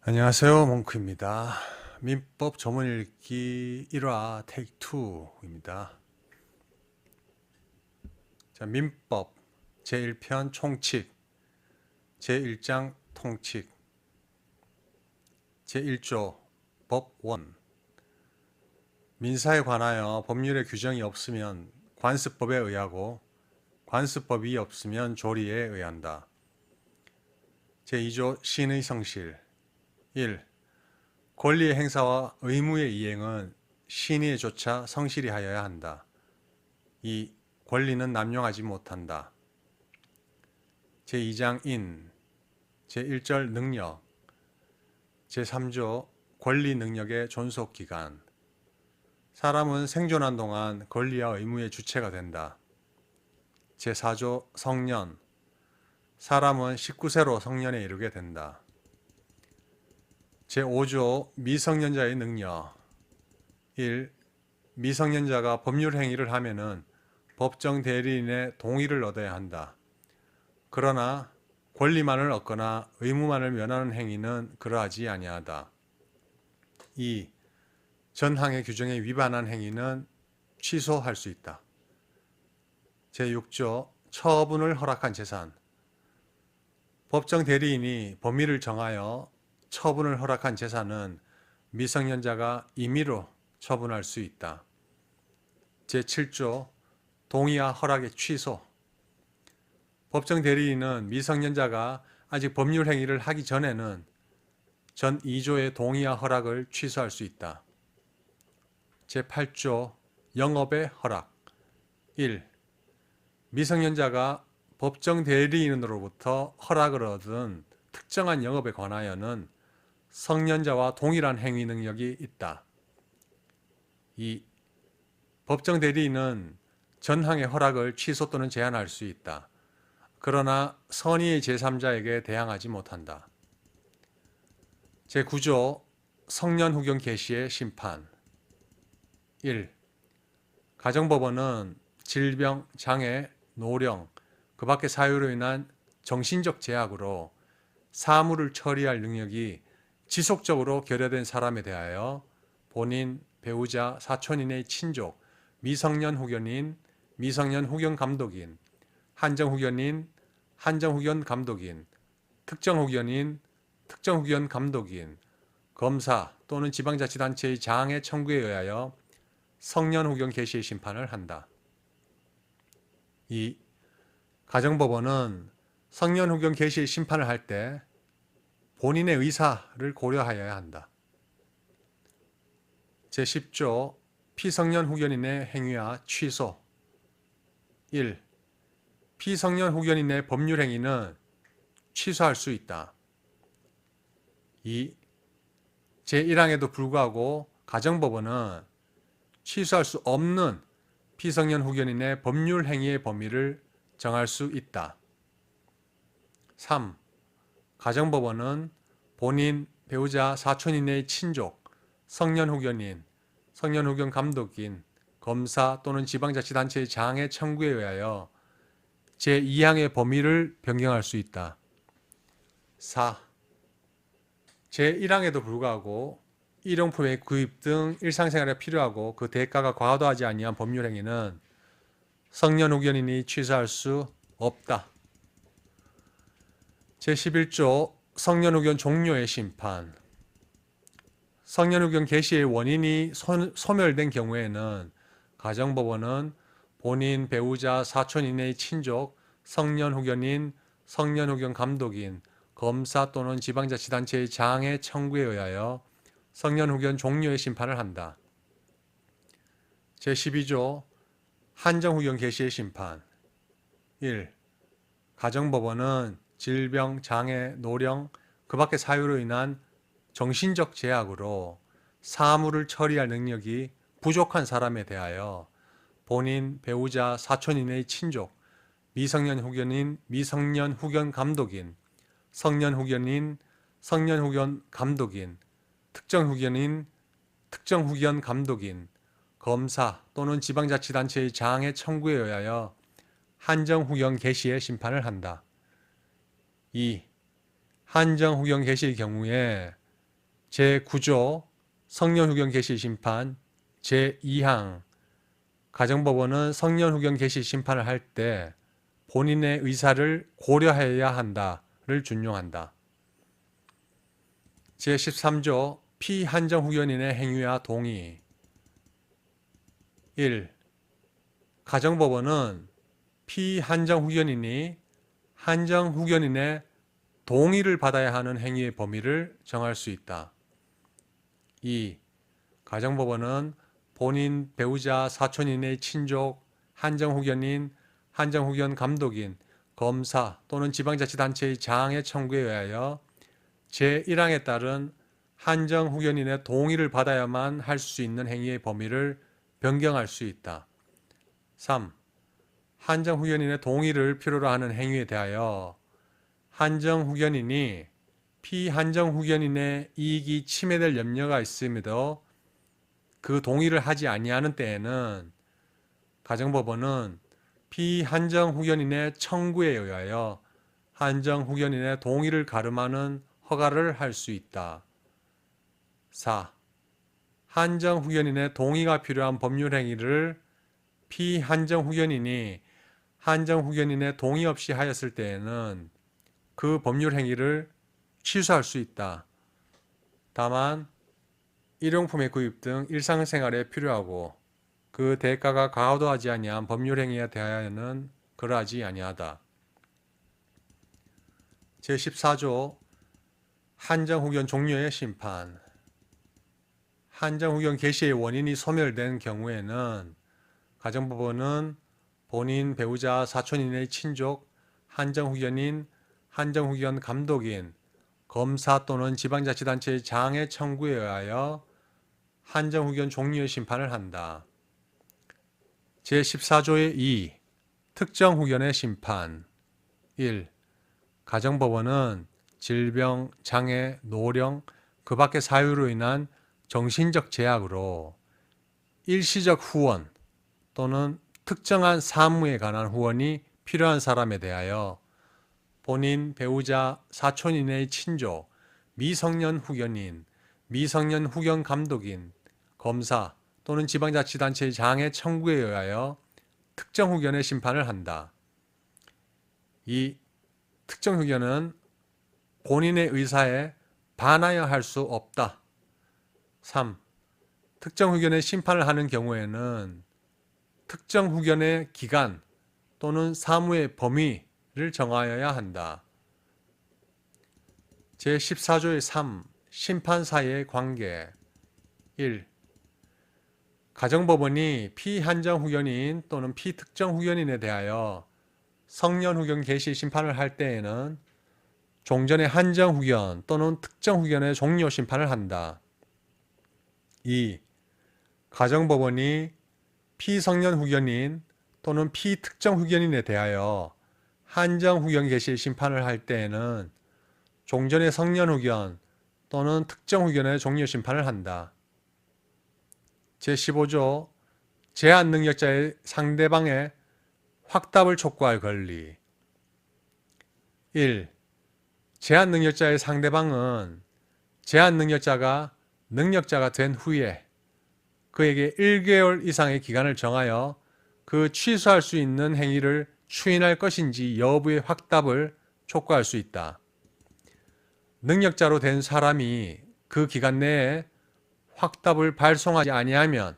안녕하세요. 몽크입니다. 민법 전문 읽기 1화 테이크 2입니다. 자, 민법 제1편 총칙, 제1장 통칙, 제1조 법1. 민사에 관하여 법률의 규정이 없으면 관습법에 의하고 관습법이 없으면 조리에 의한다. 제2조 신의 성실 1. 권리의 행사와 의무의 이행은 신의조차 성실히 하여야 한다. 2. 권리는 남용하지 못한다. 제2장 인, 제1절 능력, 제3조 권리 능력의 존속기간. 사람은 생존한 동안 권리와 의무의 주체가 된다. 제4조 성년, 사람은 19세로 성년에 이르게 된다. 제5조 미성년자의 능력 1. 미성년자가 법률 행위를 하면은 법정 대리인의 동의를 얻어야 한다. 그러나 권리만을 얻거나 의무만을 면하는 행위는 그러하지 아니하다. 2. 전항의 규정에 위반한 행위는 취소할 수 있다. 제6조 처분을 허락한 재산. 법정 대리인이 범위를 정하여 처분을 허락한 재산은 미성년자가 임의로 처분할 수 있다. 제7조 동의와 허락의 취소. 법정 대리인은 미성년자가 아직 법률 행위를 하기 전에는 전 2조의 동의와 허락을 취소할 수 있다. 제8조 영업의 허락 1. 미성년자가 법정 대리인으로부터 허락을 얻은 특정한 영업에 관하여는 성년자와 동일한 행위 능력이 있다. 2. 법정 대리인은 전항의 허락을 취소 또는 제한할 수 있다. 그러나 선의의 제3자에게 대항하지 못한다. 제9조 성년 후견 개시의 심판 1. 가정법원은 질병, 장애, 노령, 그 밖의 사유로 인한 정신적 제약으로 사무를 처리할 능력이 지속적으로 결여된 사람에 대하여 본인, 배우자, 사촌인의 친족, 미성년 후견인, 미성년 후견 감독인, 한정 후견인, 한정 후견 감독인, 특정 후견인, 특정 후견 감독인, 검사 또는 지방자치단체의 장애 청구에 의하여 성년 후견 개시의 심판을 한다. 2. 가정법원은 성년 후견 개시의 심판을 할 때 본인의 의사를 고려하여야 한다. 제10조 피성년 후견인의 행위와 취소 1. 피성년 후견인의 법률 행위는 취소할 수 있다. 2. 제1항에도 불구하고 가정법원은 취소할 수 없는 피성년 후견인의 법률 행위의 범위를 정할 수 있다. 3. 가정법원은 본인, 배우자, 사촌인의 친족, 성년 후견인, 성년 후견 감독인, 검사 또는 지방자치단체의 장애 청구에 의하여 제2항의 범위를 변경할 수 있다. 4. 제1항에도 불구하고 일용품의 구입 등 일상생활에 필요하고 그 대가가 과도하지 아니한 법률 행위는 성년 후견인이 취소할 수 없다. 제11조 성년 후견 종료의 심판. 성년 후견 개시의 원인이 소멸된 경우에는 가정법원은 본인, 배우자, 사촌인의 친족, 성년 후견인, 성년 후견 감독인, 검사 또는 지방자치단체의 장애 청구에 의하여 성년 후견 종료의 심판을 한다. 제12조 한정 후견 개시의 심판 1. 가정법원은 질병, 장애, 노령, 그 밖의 사유로 인한 정신적 제약으로 사무를 처리할 능력이 부족한 사람에 대하여 본인, 배우자, 사촌인의 친족, 미성년 후견인, 미성년 후견 감독인, 성년 후견인, 성년 후견 감독인, 특정 후견인, 특정 후견 감독인, 검사 또는 지방자치단체의 장애 청구에 의하여 한정 후견 개시의 심판을 한다. 2. 한정 후견 개시의 경우에 제9조 성년후견 개시 심판 제2항 가정법원은 성년후견 개시 심판을 할 때 본인의 의사를 고려해야 한다를 준용한다. 제13조 피한정후견인의 행위와 동의 1. 가정법원은 피한정후견인이 한정후견인의 동의를 받아야 하는 행위의 범위를 정할 수 있다. 2. 가정법원은 본인, 배우자, 사촌인의 친족, 한정후견인, 한정후견 감독인, 검사 또는 지방자치단체의 장의 청구에 의하여 제1항에 따른 한정후견인의 동의를 받아야만 할 수 있는 행위의 범위를 변경할 수 있다. 3. 한정후견인의 동의를 필요로 하는 행위에 대하여 한정후견인이 피한정후견인의 이익이 침해될 염려가 있음에도 그 동의를 하지 아니하는 때에는 가정법원은 피한정후견인의 청구에 의하여 한정후견인의 동의를 가름하는 허가를 할 수 있다. 4. 한정후견인의 동의가 필요한 법률 행위를 피한정후견인이 한정후견인의 동의 없이 하였을 때에는 그 법률 행위를 취소할 수 있다. 다만 일용품의 구입 등 일상생활에 필요하고 그 대가가 과도하지 아니한 법률 행위에 대하여는 그러하지 아니하다. 제14조 한정후견 종료의 심판 한정후견 개시의 원인이 소멸된 경우에는 가정법원은 본인, 배우자, 사촌인의 친족, 한정후견인, 한정후견 감독인, 검사 또는 지방자치단체의 장의 청구에 의하여 한정후견 종료의 심판을 한다. 제14조의 2. 특정후견의 심판 1. 가정법원은 질병, 장애, 노령, 그 밖의 사유로 인한 정신적 제약으로 일시적 후원 또는 특정한 사무에 관한 후원이 필요한 사람에 대하여 본인, 배우자, 사촌인의 친족, 미성년 후견인, 미성년 후견 감독인, 검사 또는 지방자치단체의 장의 청구에 의하여 특정 후견의 심판을 한다. 이 특정 후견은 본인의 의사에 반하여 할 수 없다. 3. 특정 후견의 심판을 하는 경우에는 특정 후견의 기간 또는 사무의 범위를 정하여야 한다. 제14조의 3. 심판 사이의 관계 1. 가정법원이 피한정 후견인 또는 피특정 후견인에 대하여 성년 후견 개시 심판을 할 때에는 종전의 한정 후견 또는 특정 후견의 종료 심판을 한다. 2. 가정법원이 피성년 후견인 또는 피특정 후견인에 대하여 한정 후견 개시 심판을 할 때에는 종전의 성년 후견 또는 특정 후견의 종료 심판을 한다. 제15조 제한 능력자의 상대방의 확답을 촉구할 권리 1. 제한 능력자의 상대방은 제한 능력자가 능력자가 된 후에 그에게 1개월 이상의 기간을 정하여 그 취소할 수 있는 행위를 추인할 것인지 여부의 확답을 촉구할 수 있다. 능력자로 된 사람이 그 기간 내에 확답을 발송하지 아니하면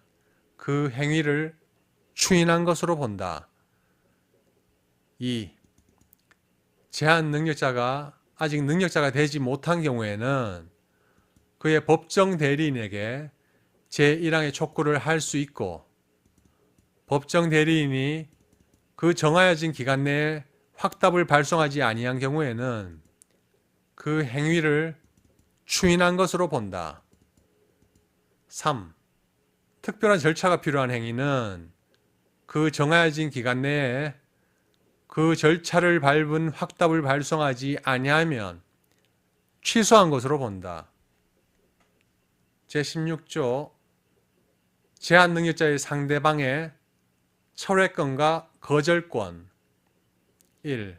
그 행위를 추인한 것으로 본다. 2. 제한 능력자가 아직 능력자가 되지 못한 경우에는 그의 법정 대리인에게 제1항의 촉구를 할 수 있고 법정 대리인이 그 정하여진 기간 내에 확답을 발송하지 아니한 경우에는 그 행위를 추인한 것으로 본다. 3. 특별한 절차가 필요한 행위는 그 정하여진 기간 내에 그 절차를 밟은 확답을 발송하지 아니하면 취소한 것으로 본다. 제16조 제한 능력자의 상대방의 철회권과 거절권 1.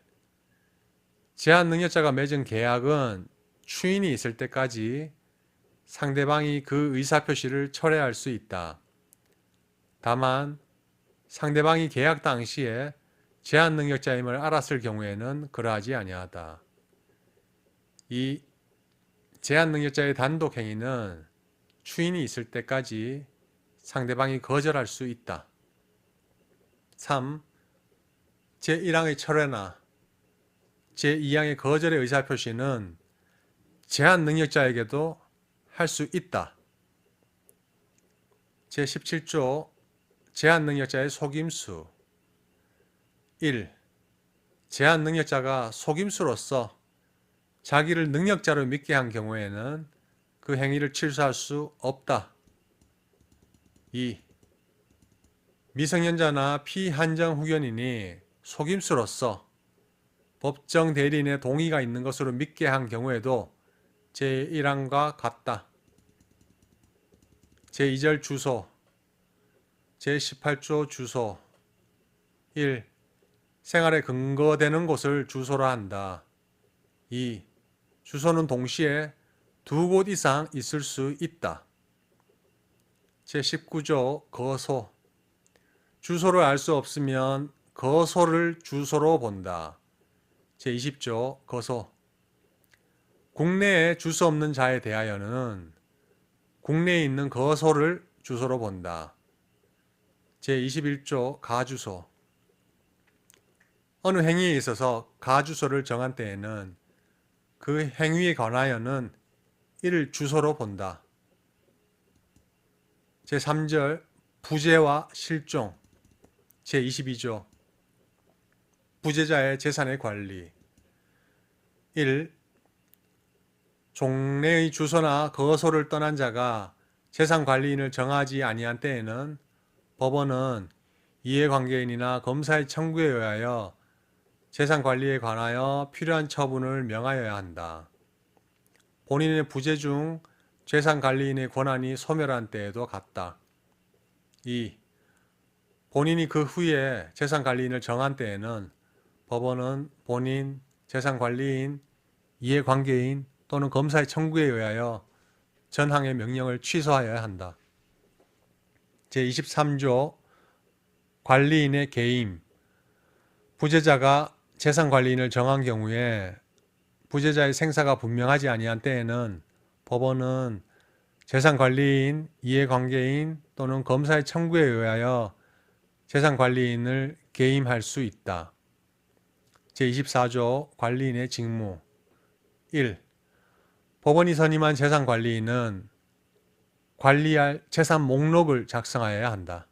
제한 능력자가 맺은 계약은 추인이 있을 때까지 상대방이 그 의사표시를 철회할 수 있다. 다만 상대방이 계약 당시에 제한 능력자임을 알았을 경우에는 그러하지 아니하다. 이 제한 능력자의 단독 행위는 추인이 있을 때까지 상대방이 거절할 수 있다. 3. 제1항의 철회나 제2항의 거절의 의사표시는 제한 능력자에게도 할 수 있다. 제17조 제한 능력자의 속임수 1. 제한 능력자가 속임수로서 자기를 능력자로 믿게 한 경우에는 그 행위를 취소할 수 없다. 2. 미성년자나 피한정 후견인이 속임수로서 법정 대리인의 동의가 있는 것으로 믿게 한 경우에도 제1항과 같다. 제2절 주소 제18조 주소 1. 생활에 근거되는 곳을 주소로 한다. 2. 주소는 동시에 두 곳 이상 있을 수 있다. 제19조 거소 주소를 알 수 없으면 거소를 주소로 본다. 제20조 거소 국내에 주소 없는 자에 대하여는 국내에 있는 거소를 주소로 본다. 제21조 가주소 어느 행위에 있어서 가주소를 정한 때에는 그 행위에 관하여는 이를 주소로 본다. 제3절 부재와 실종 제22조 부재자의 재산의 관리 1. 종래의 주소나 거소를 떠난 자가 재산관리인을 정하지 아니한 때에는 법원은 이해관계인이나 검사의 청구에 의하여 재산관리에 관하여 필요한 처분을 명하여야 한다. 본인의 부재 중 재산관리인의 권한이 소멸한 때에도 같다. 2. 본인이 그 후에 재산관리인을 정한 때에는 법원은 본인, 재산관리인, 이해관계인 또는 검사의 청구에 의하여 전항의 명령을 취소하여야 한다. 제23조 관리인의 개임 부재자가 재산관리인을 정한 경우에 부재자의 생사가 분명하지 아니한 때에는 법원은 재산관리인, 이해관계인 또는 검사의 청구에 의하여 재산관리인을 개임할 수 있다. 제24조 관리인의 직무 1. 법원이 선임한 재산관리인은 관리할 재산 목록을 작성하여야 한다.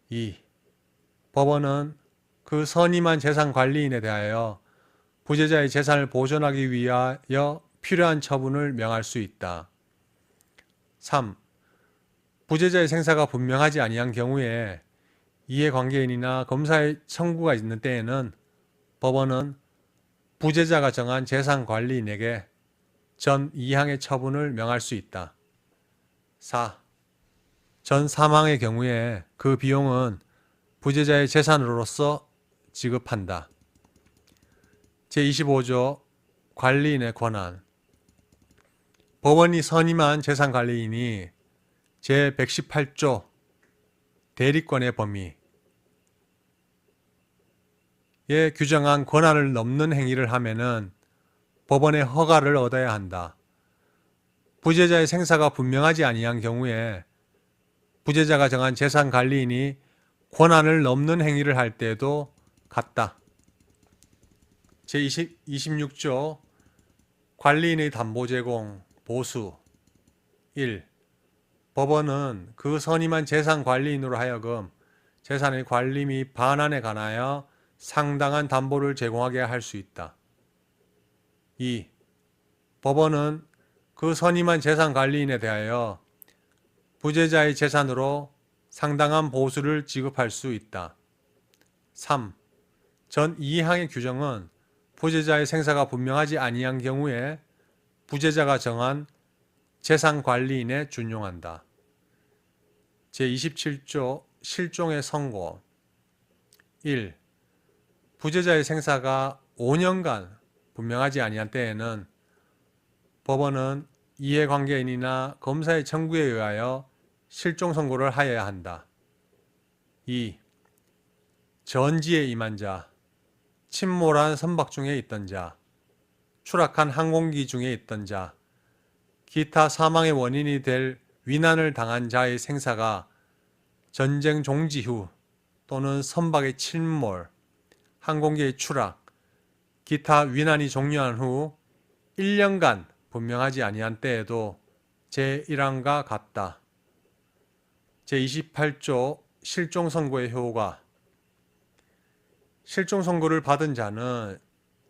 2. 법원은 그 선임한 재산관리인에 대하여 부재자의 재산을 보존하기 위하여 필요한 처분을 명할 수 있다. 3. 부재자의 생사가 분명하지 아니한 경우에 이해관계인이나 검사의 청구가 있는 때에는 법원은 부재자가 정한 재산관리인에게 전 2항의 처분을 명할 수 있다. 4. 전 3항의 경우에 그 비용은 부재자의 재산으로서 지급한다. 제25조 관리인의 권한 법원이 선임한 재산관리인이 제118조 대리권의 범위에 규정한 권한을 넘는 행위를 하면은 법원의 허가를 얻어야 한다. 부재자의 생사가 분명하지 아니한 경우에 부재자가 정한 재산관리인이 권한을 넘는 행위를 할 때도 같다. 제26조 관리인의 담보 제공, 보수 1. 법원은 그 선임한 재산관리인으로 하여금 재산의 관리 및 반환에 관하여 상당한 담보를 제공하게 할 수 있다. 2. 법원은 그 선임한 재산관리인에 대하여 부재자의 재산으로 상당한 보수를 지급할 수 있다. 3. 전 2항의 규정은 부재자의 생사가 분명하지 아니한 경우에 부재자가 정한 재산관리인에 준용한다. 제27조 실종의 선고 1. 부재자의 생사가 5년간 분명하지 아니한 때에는 법원은 이해관계인이나 검사의 청구에 의하여 실종 선고를 하여야 한다. 2. 전지에 임한 자, 침몰한 선박 중에 있던 자, 추락한 항공기 중에 있던 자, 기타 사망의 원인이 될 위난을 당한 자의 생사가 전쟁 종지 후 또는 선박의 침몰, 항공기의 추락, 기타 위난이 종료한 후 1년간 분명하지 아니한 때에도 제1항과 같다. 제28조 실종 선고의 효과. 실종 선고를 받은 자는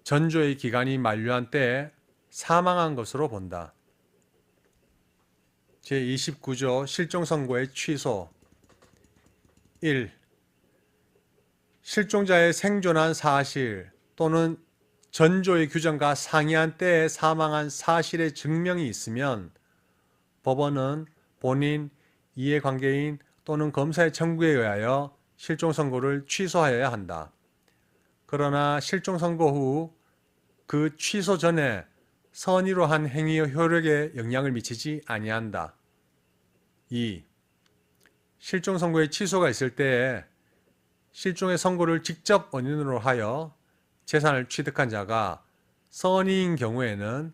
전조의 기간이 만료한 때에 사망한 것으로 본다. 제29조 실종 선고의 취소. 1. 실종자의 생존한 사실 또는 전조의 규정과 상이한 때에 사망한 사실의 증명이 있으면 법원은 본인, 이해관계인 또는 검사의 청구에 의하여 실종 선고를 취소하여야 한다. 그러나 실종 선고 후 그 취소 전에 선의로 한 행위의 효력에 영향을 미치지 아니한다. 2. 실종 선고의 취소가 있을 때에 실종의 선고를 직접 원인으로 하여 재산을 취득한 자가 선의인 경우에는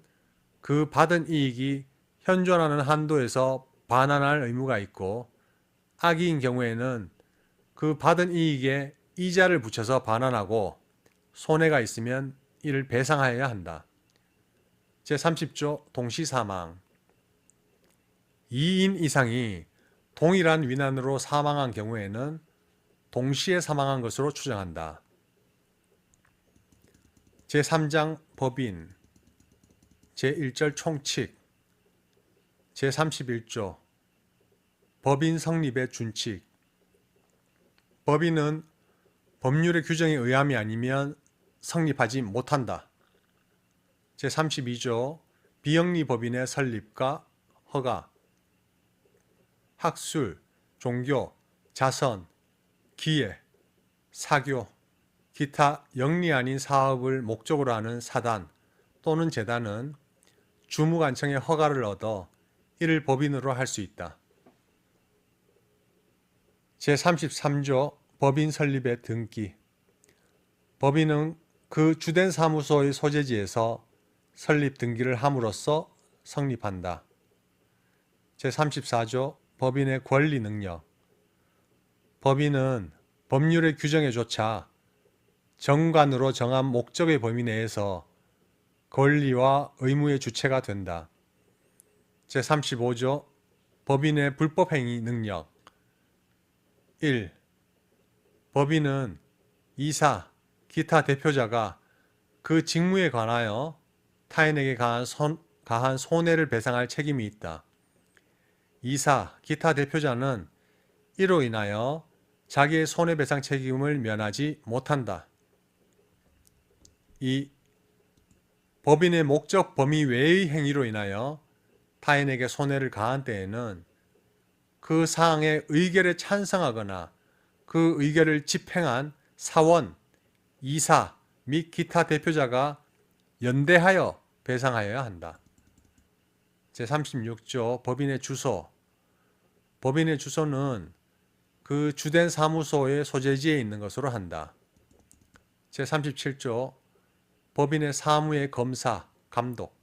그 받은 이익이 현존하는 한도에서 반환할 의무가 있고, 악의인 경우에는 그 받은 이익에 이자를 붙여서 반환하고 손해가 있으면 이를 배상하여야 한다. 제30조 동시사망. 2인 이상이 동일한 위난으로 사망한 경우에는 동시에 사망한 것으로 추정한다. 제3장 법인. 제1절 총칙. 제31조 법인 성립의 준칙. 법인은 법률의 규정에 의함이 아니면 성립하지 못한다. 제32조 비영리 법인의 설립과 허가. 학술, 종교, 자선, 기회, 사교, 기타 영리 아닌 사업을 목적으로 하는 사단 또는 재단은 주무관청의 허가를 얻어 이를 법인으로 할 수 있다. 제33조 법인 설립의 등기. 법인은 그 주된 사무소의 소재지에서 설립 등기를 함으로써 성립한다. 제34조 법인의 권리 능력. 법인은 법률의 규정에 조차 정관으로 정한 목적의 범위 내에서 권리와 의무의 주체가 된다. 제35조 법인의 불법행위 능력. 1. 법인은 이사, 기타 대표자가 그 직무에 관하여 타인에게 가한 손해를 배상할 책임이 있다. 이사, 기타 대표자는 이로 인하여 자기의 손해배상 책임을 면하지 못한다. 2. 법인의 목적 범위 외의 행위로 인하여 타인에게 손해를 가한 때에는 그 사항의 의결에 찬성하거나 그 의결을 집행한 사원, 이사 및 기타 대표자가 연대하여 배상하여야 한다. 제36조 법인의 주소. 법인의 주소는 그 주된 사무소의 소재지에 있는 것으로 한다. 제37조 법인의 사무의 검사, 감독.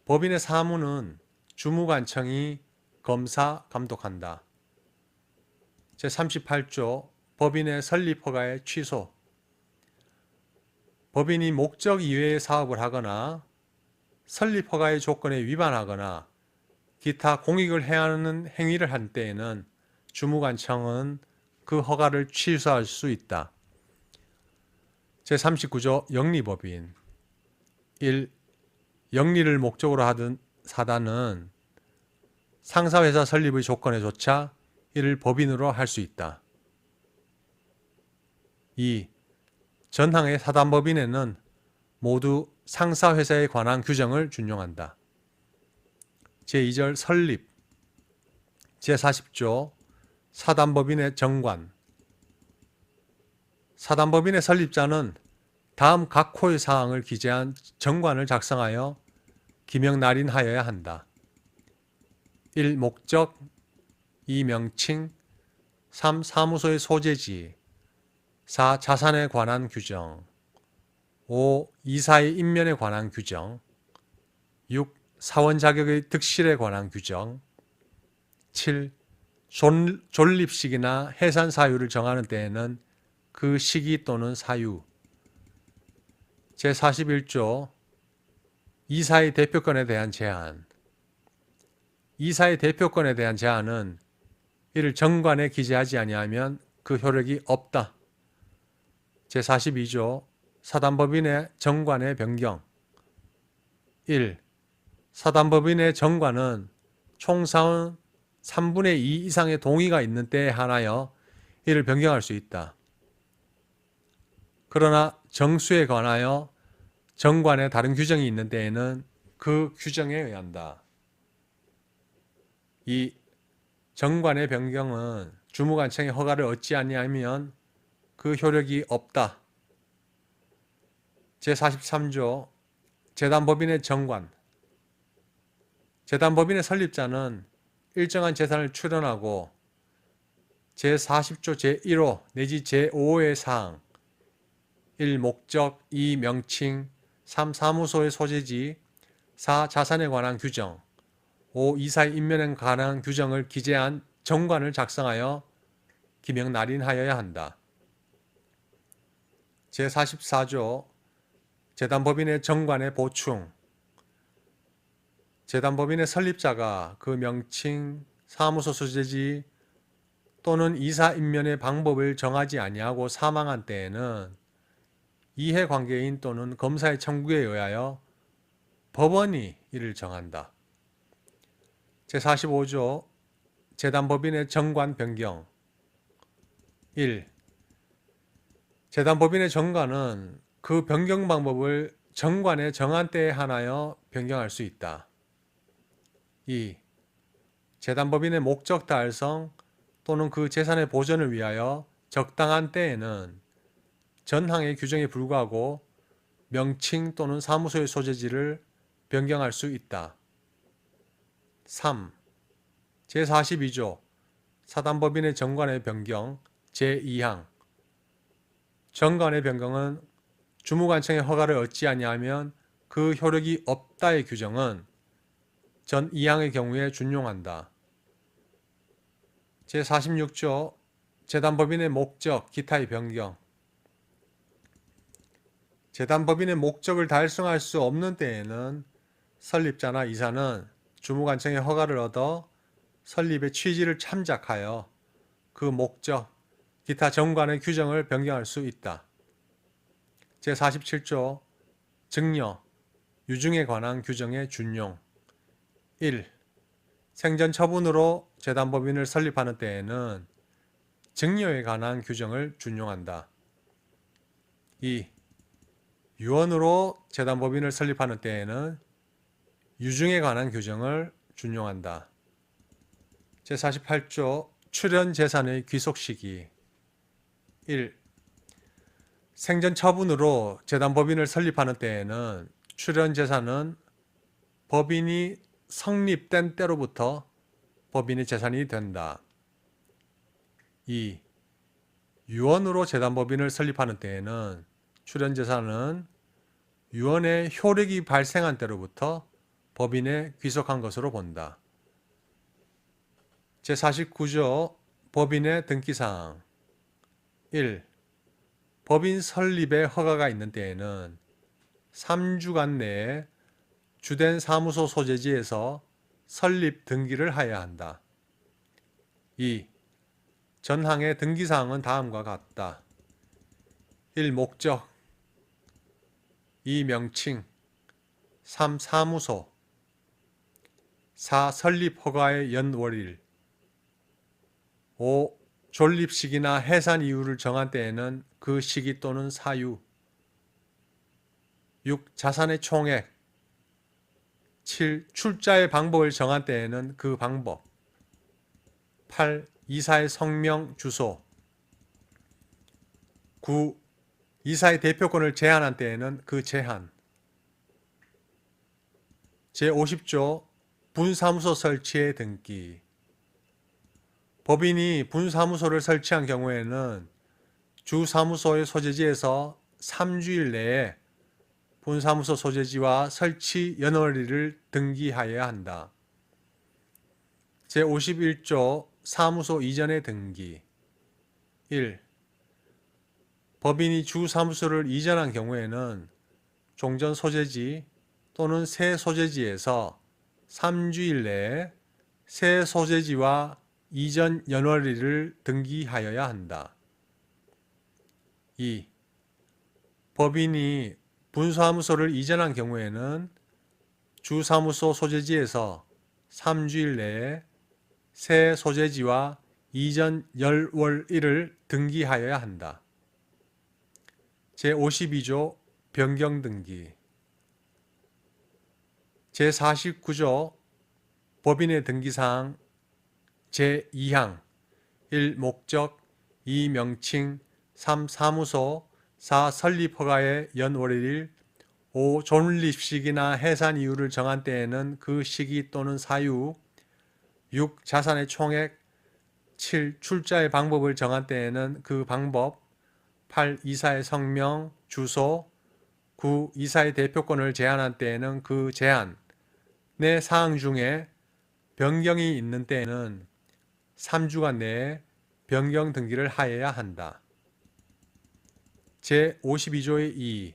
법인의 사무는 주무관청이 검사, 감독한다. 제38조 법인의 설립허가의 취소. 법인이 목적 이외의 사업을 하거나 설립허가의 조건에 위반하거나 기타 공익을 해하는 행위를 한 때에는 주무관청은 그 허가를 취소할 수 있다. 제39조 영리법인. 1. 영리를 목적으로 하던 사단은 상사회사 설립의 조건에 조차 이를 법인으로 할 수 있다. 2. 전항의 사단법인에는 모두 상사회사에 관한 규정을 준용한다. 제2절 설립. 제40조 사단법인의 정관. 사단법인의 설립자는 다음 각 호의 사항을 기재한 정관을 작성하여 기명 날인하여야 한다. 1. 목적 2. 명칭 3. 사무소의 소재지 4. 자산에 관한 규정 5. 이사의 인면에 관한 규정 6. 사원 자격의 득실에 관한 규정 7. 존립식이나 해산 사유를 정하는 때에는 그 시기 또는 사유 제41조 이사의 대표권에 대한 제한 이사의 대표권에 대한 제한은 이를 정관에 기재하지 아니하면 그 효력이 없다. 제42조 사단법인의 정관의 변경 1. 사단법인의 정관은 총사원 3분의 2 이상의 동의가 있는 때에 한하여 이를 변경할 수 있다. 그러나 정수에 관하여 정관에 다른 규정이 있는 때에는 그 규정에 의한다. 2. 정관의 변경은 주무관청의 허가를 얻지 아니하면 그 효력이 없다. 제43조 재단법인의 정관 재단법인의 설립자는 일정한 재산을 출연하고 제40조 제1호 내지 제5호의 사항 1. 목적 2. 명칭 3. 사무소의 소재지 4. 자산에 관한 규정 5. 이사의 인면에 관한 규정을 기재한 정관을 작성하여 기명 날인하여야 한다. 제44조 재단법인의 정관의 보충 재단법인의 설립자가 그 명칭, 사무소 소재지 또는 이사 인면의 방법을 정하지 아니하고 사망한 때에는 이해관계인 또는 검사의 청구에 의하여 법원이 이를 정한다. 제45조 재단법인의 정관 변경 1. 재단법인의 정관은 그 변경 방법을 정관의 정한 때에 한하여 변경할 수 있다. 2. 재단법인의 목적 달성 또는 그 재산의 보존을 위하여 적당한 때에는 전항의 규정에 불구하고 명칭 또는 사무소의 소재지를 변경할 수 있다. 3. 제42조 사단법인의 정관의 변경 제2항 정관의 변경은 주무관청의 허가를 얻지 아니하면 그 효력이 없다의 규정은 전 2항의 경우에 준용한다. 제46조 재단법인의 목적 기타의 변경 재단법인의 목적을 달성할 수 없는 때에는 설립자나 이사는 주무관청의 허가를 얻어 설립의 취지를 참작하여 그 목적, 기타 정관의 규정을 변경할 수 있다. 제47조 증여, 유증에 관한 규정의 준용 1. 생전 처분으로 재단법인을 설립하는 때에는 증여에 관한 규정을 준용한다. 2. 유언으로 재단법인을 설립하는 때에는 유증에 관한 규정을 준용한다. 제48조 출연재산의 귀속시기 1. 생전 처분으로 재단법인을 설립하는 때에는 출연재산은 법인이 성립된 때로부터 법인의 재산이 된다. 2. 유언으로 재단법인을 설립하는 때에는 출연재산은 유언의 효력이 발생한 때로부터 법인에 귀속한 것으로 본다. 제49조 법인의 등기사항 1. 법인 설립의 허가가 있는 때에는 3주간 내에 주된 사무소 소재지에서 설립 등기를 하여야 한다. 2. 전항의 등기사항은 다음과 같다. 1. 목적 2. 명칭 3. 사무소 4. 설립 허가의 연월일 5. 존립식이나 해산 이유를 정한 때에는 그 시기 또는 사유 6. 자산의 총액 7. 출자의 방법을 정한 때에는 그 방법 8. 이사의 성명, 주소 9. 이사의 대표권을 제한한 때에는 그 제한 제50조 분사무소 설치의 등기. 법인이 분사무소를 설치한 경우에는 주 사무소의 소재지에서 3주일 내에 분사무소 소재지와 설치 연월일을 등기하여야 한다. 제51조 사무소 이전의 등기. 1. 법인이 주 사무소를 이전한 경우에는 종전 소재지 또는 새 소재지에서 3주일 내에 새 소재지와 이전 연월일을 등기하여야 한다. 2. 법인이 분사무소를 이전한 경우에는 주사무소 소재지에서 3주일 내에 새 소재지와 이전 연월일을 등기하여야 한다. 제52조 변경 등기. 제49조 법인의 등기사항 제2항 1. 목적 2. 명칭 3. 사무소 4. 설립허가의 연월일 5. 존립식이나 해산 이유를 정한 때에는 그 시기 또는 사유 6. 자산의 총액 7. 출자의 방법을 정한 때에는 그 방법 8. 이사의 성명, 주소 9. 이사의 대표권을 제한한 때에는 그 제한 내 사항 중에 변경이 있는 때에는 3주간 내에 변경 등기를 하여야 한다. 제52조의 2.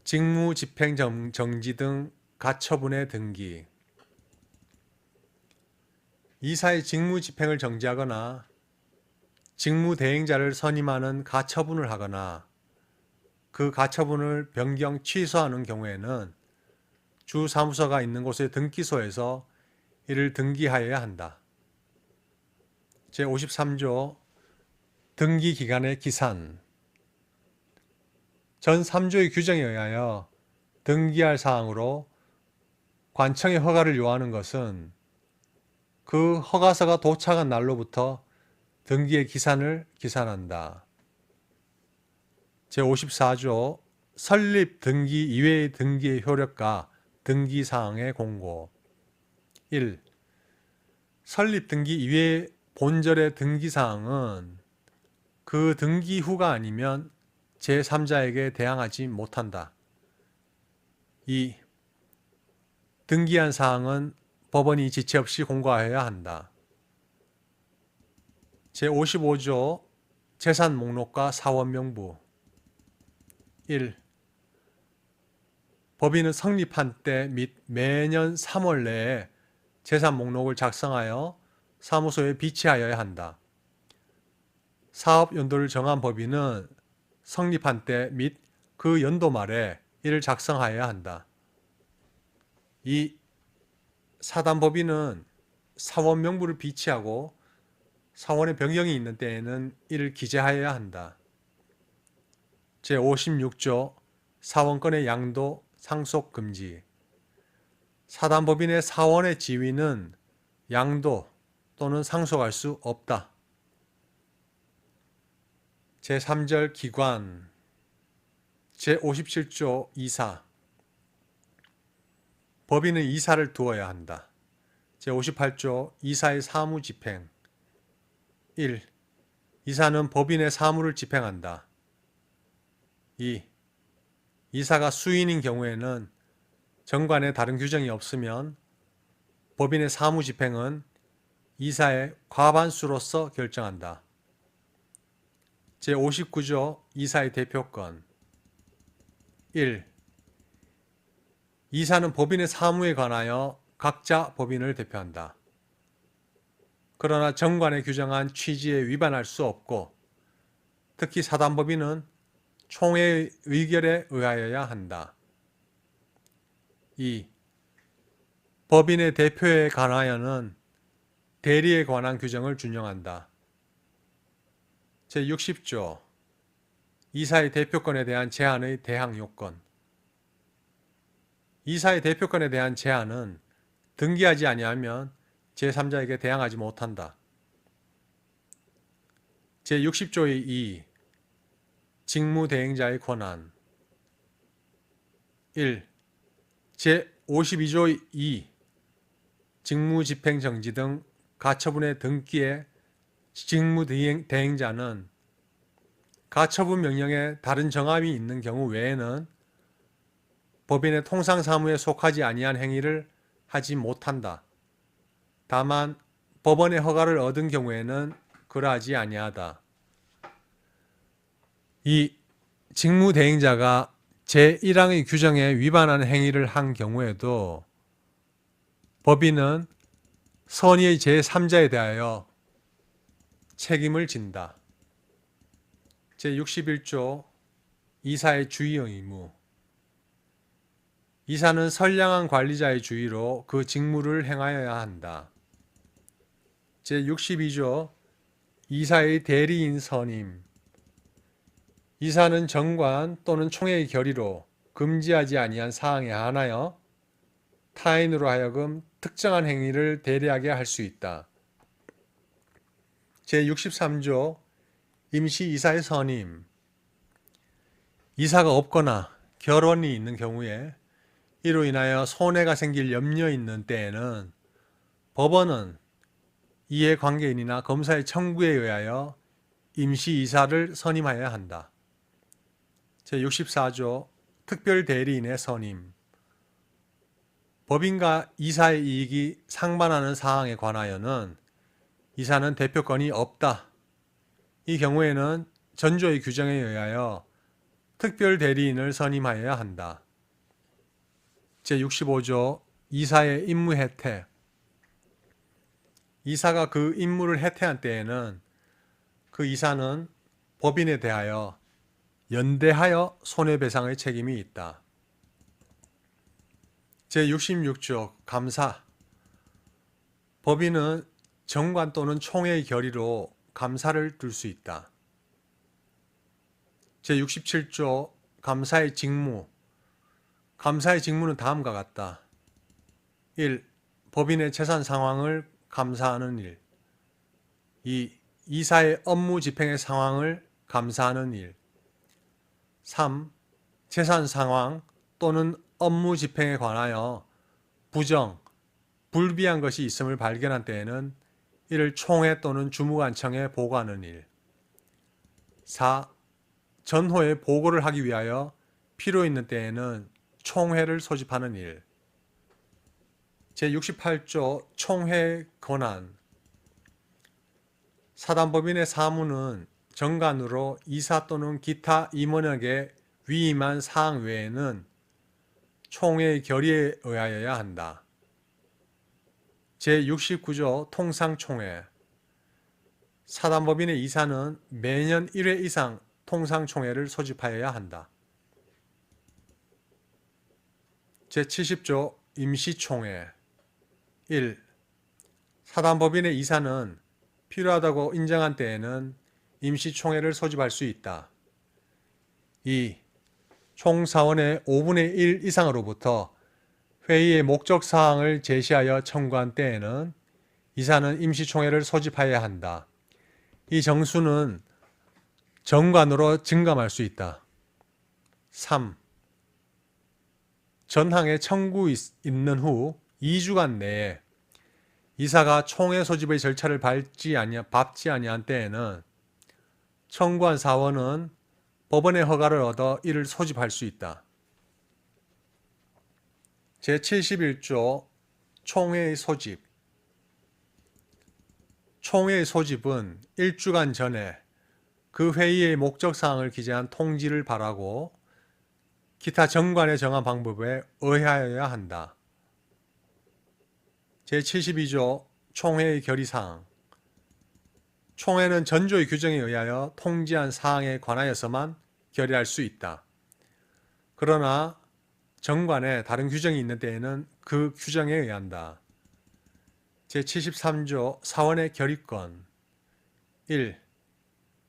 직무집행 정지 등 가처분의 등기. 이사의 직무집행을 정지하거나 직무대행자를 선임하는 가처분을 하거나 그 가처분을 변경 취소하는 경우에는 주사무소가 있는 곳의 등기소에서 이를 등기하여야 한다. 제53조 등기기간의 기산. 전 3조의 규정에 의하여 등기할 사항으로 관청의 허가를 요하는 것은 그 허가서가 도착한 날로부터 등기의 기산을 기산한다. 제54조 설립 등기 이외의 등기의 효력과 등기사항의 공고. 1. 설립 등기 이외의 본절의 등기사항은 그 등기 후가 아니면 제3자에게 대항하지 못한다. 2. 등기한 사항은 법원이 지체 없이 공고하여야 한다. 제55조 재산 목록과 사원 명부. 1. 법인은 성립한 때 및 매년 3월 내에 재산 목록을 작성하여 사무소에 비치하여야 한다. 사업 연도를 정한 법인은 성립한 때 및 그 연도 말에 이를 작성하여야 한다. 2. 사단법인은 사원 명부를 비치하고 사원의 변경이 있는 때에는 이를 기재하여야 한다. 제56조 사원권의 양도 상속 금지. 사단법인의 사원의 지위는 양도 또는 상속할 수 없다. 제3절 기관. 제57조 이사. 법인은 이사를 두어야 한다. 제58조 이사의 사무 집행. 1. 이사는 법인의 사무를 집행한다. 2. 이사가 수인인 경우에는 정관에 다른 규정이 없으면 법인의 사무 집행은 이사의 과반수로서 결정한다. 제59조 이사의 대표권. 1. 이사는 법인의 사무에 관하여 각자 법인을 대표한다. 그러나 정관에 규정한 취지에 위반할 수 없고 특히 사단법인은 총회의 의결에 의하여야 한다. 2. 법인의 대표에 관하여는 대리에 관한 규정을 준용한다. 제60조 이사의 대표권에 대한 제한의 대항 요건. 이사의 대표권에 대한 제한은 등기하지 아니하면 제3자에게 대항하지 못한다. 제60조의 2. 직무대행자의 권한. 1. 제52조 2 직무집행정지 등 가처분의 등기의 직무대행자는 가처분 명령에 다른 정함이 있는 경우 외에는 법인의 통상사무에 속하지 아니한 행위를 하지 못한다. 다만 법원의 허가를 얻은 경우에는 그러하지 아니하다. 이 직무대행자가 제1항의 규정에 위반하는 행위를 한 경우에도 법인은 선의의 제3자에 대하여 책임을 진다. 제61조 이사의 주의 의무. 이사는 선량한 관리자의 주의로 그 직무를 행하여야 한다. 제62조 이사의 대리인 선임. 이사는 정관 또는 총회의 결의로 금지하지 아니한 사항에 한하여 타인으로 하여금 특정한 행위를 대리하게 할 수 있다. 제63조 임시이사의 선임. 이사가 없거나 결혼이 있는 경우에 이로 인하여 손해가 생길 염려 있는 때에는 법원은 이해 관계인이나 검사의 청구에 의하여 임시이사를 선임하여야 한다. 제64조 특별대리인의 선임. 법인과 이사의 이익이 상반하는 사항에 관하여는 이사는 대표권이 없다. 이 경우에는 전조의 규정에 의하여 특별대리인을 선임하여야 한다. 제65조 이사의 임무 해태. 이사가 그 임무를 해태한 때에는 그 이사는 법인에 대하여 연대하여 손해배상의 책임이 있다. 제66조 감사. 법인은 정관 또는 총회의 결의로 감사를 둘 수 있다. 제67조 감사의 직무. 감사의 직무는 다음과 같다. 1. 법인의 재산 상황을 감사하는 일. 2. 이사의 업무 집행의 상황을 감사하는 일. 3. 재산 상황 또는 업무 집행에 관하여 부정, 불비한 것이 있음을 발견한 때에는 이를 총회 또는 주무관청에 보고하는 일. 4. 전호에 보고를 하기 위하여 필요 있는 때에는 총회를 소집하는 일. 제68조 총회 권한. 사단법인의 사무는 정관으로 이사 또는 기타 임원에게 위임한 사항 외에는 총회의 결의에 의하여야 한다. 제69조 통상총회. 사단법인의 이사는 매년 1회 이상 통상총회를 소집하여야 한다. 제70조 임시총회. 1. 사단법인의 이사는 필요하다고 인정한 때에는 임시총회를 소집할 수 있다. 2. 총사원의 5분의 1 이상으로부터 회의의 목적사항을 제시하여 청구한 때에는 이사는 임시총회를 소집하여야 한다. 이 정수는 정관으로 증감할 수 있다. 3. 전항의 청구 있는 후 2주간 내에 이사가 총회 소집의 절차를 밟지 아니한 때에는 청구한 사원은 법원의 허가를 얻어 이를 소집할 수 있다. 제71조 총회의 소집. 총회의 소집은 1주간 전에 그 회의의 목적사항을 기재한 통지를 발하고 기타 정관에 정한 방법에 의하여야 한다. 제72조 총회의 결의사항. 총회는 전조의 규정에 의하여 통지한 사항에 관하여서만 결의할 수 있다. 그러나 정관에 다른 규정이 있는 때에는 그 규정에 의한다. 제73조 사원의 결의권. 1.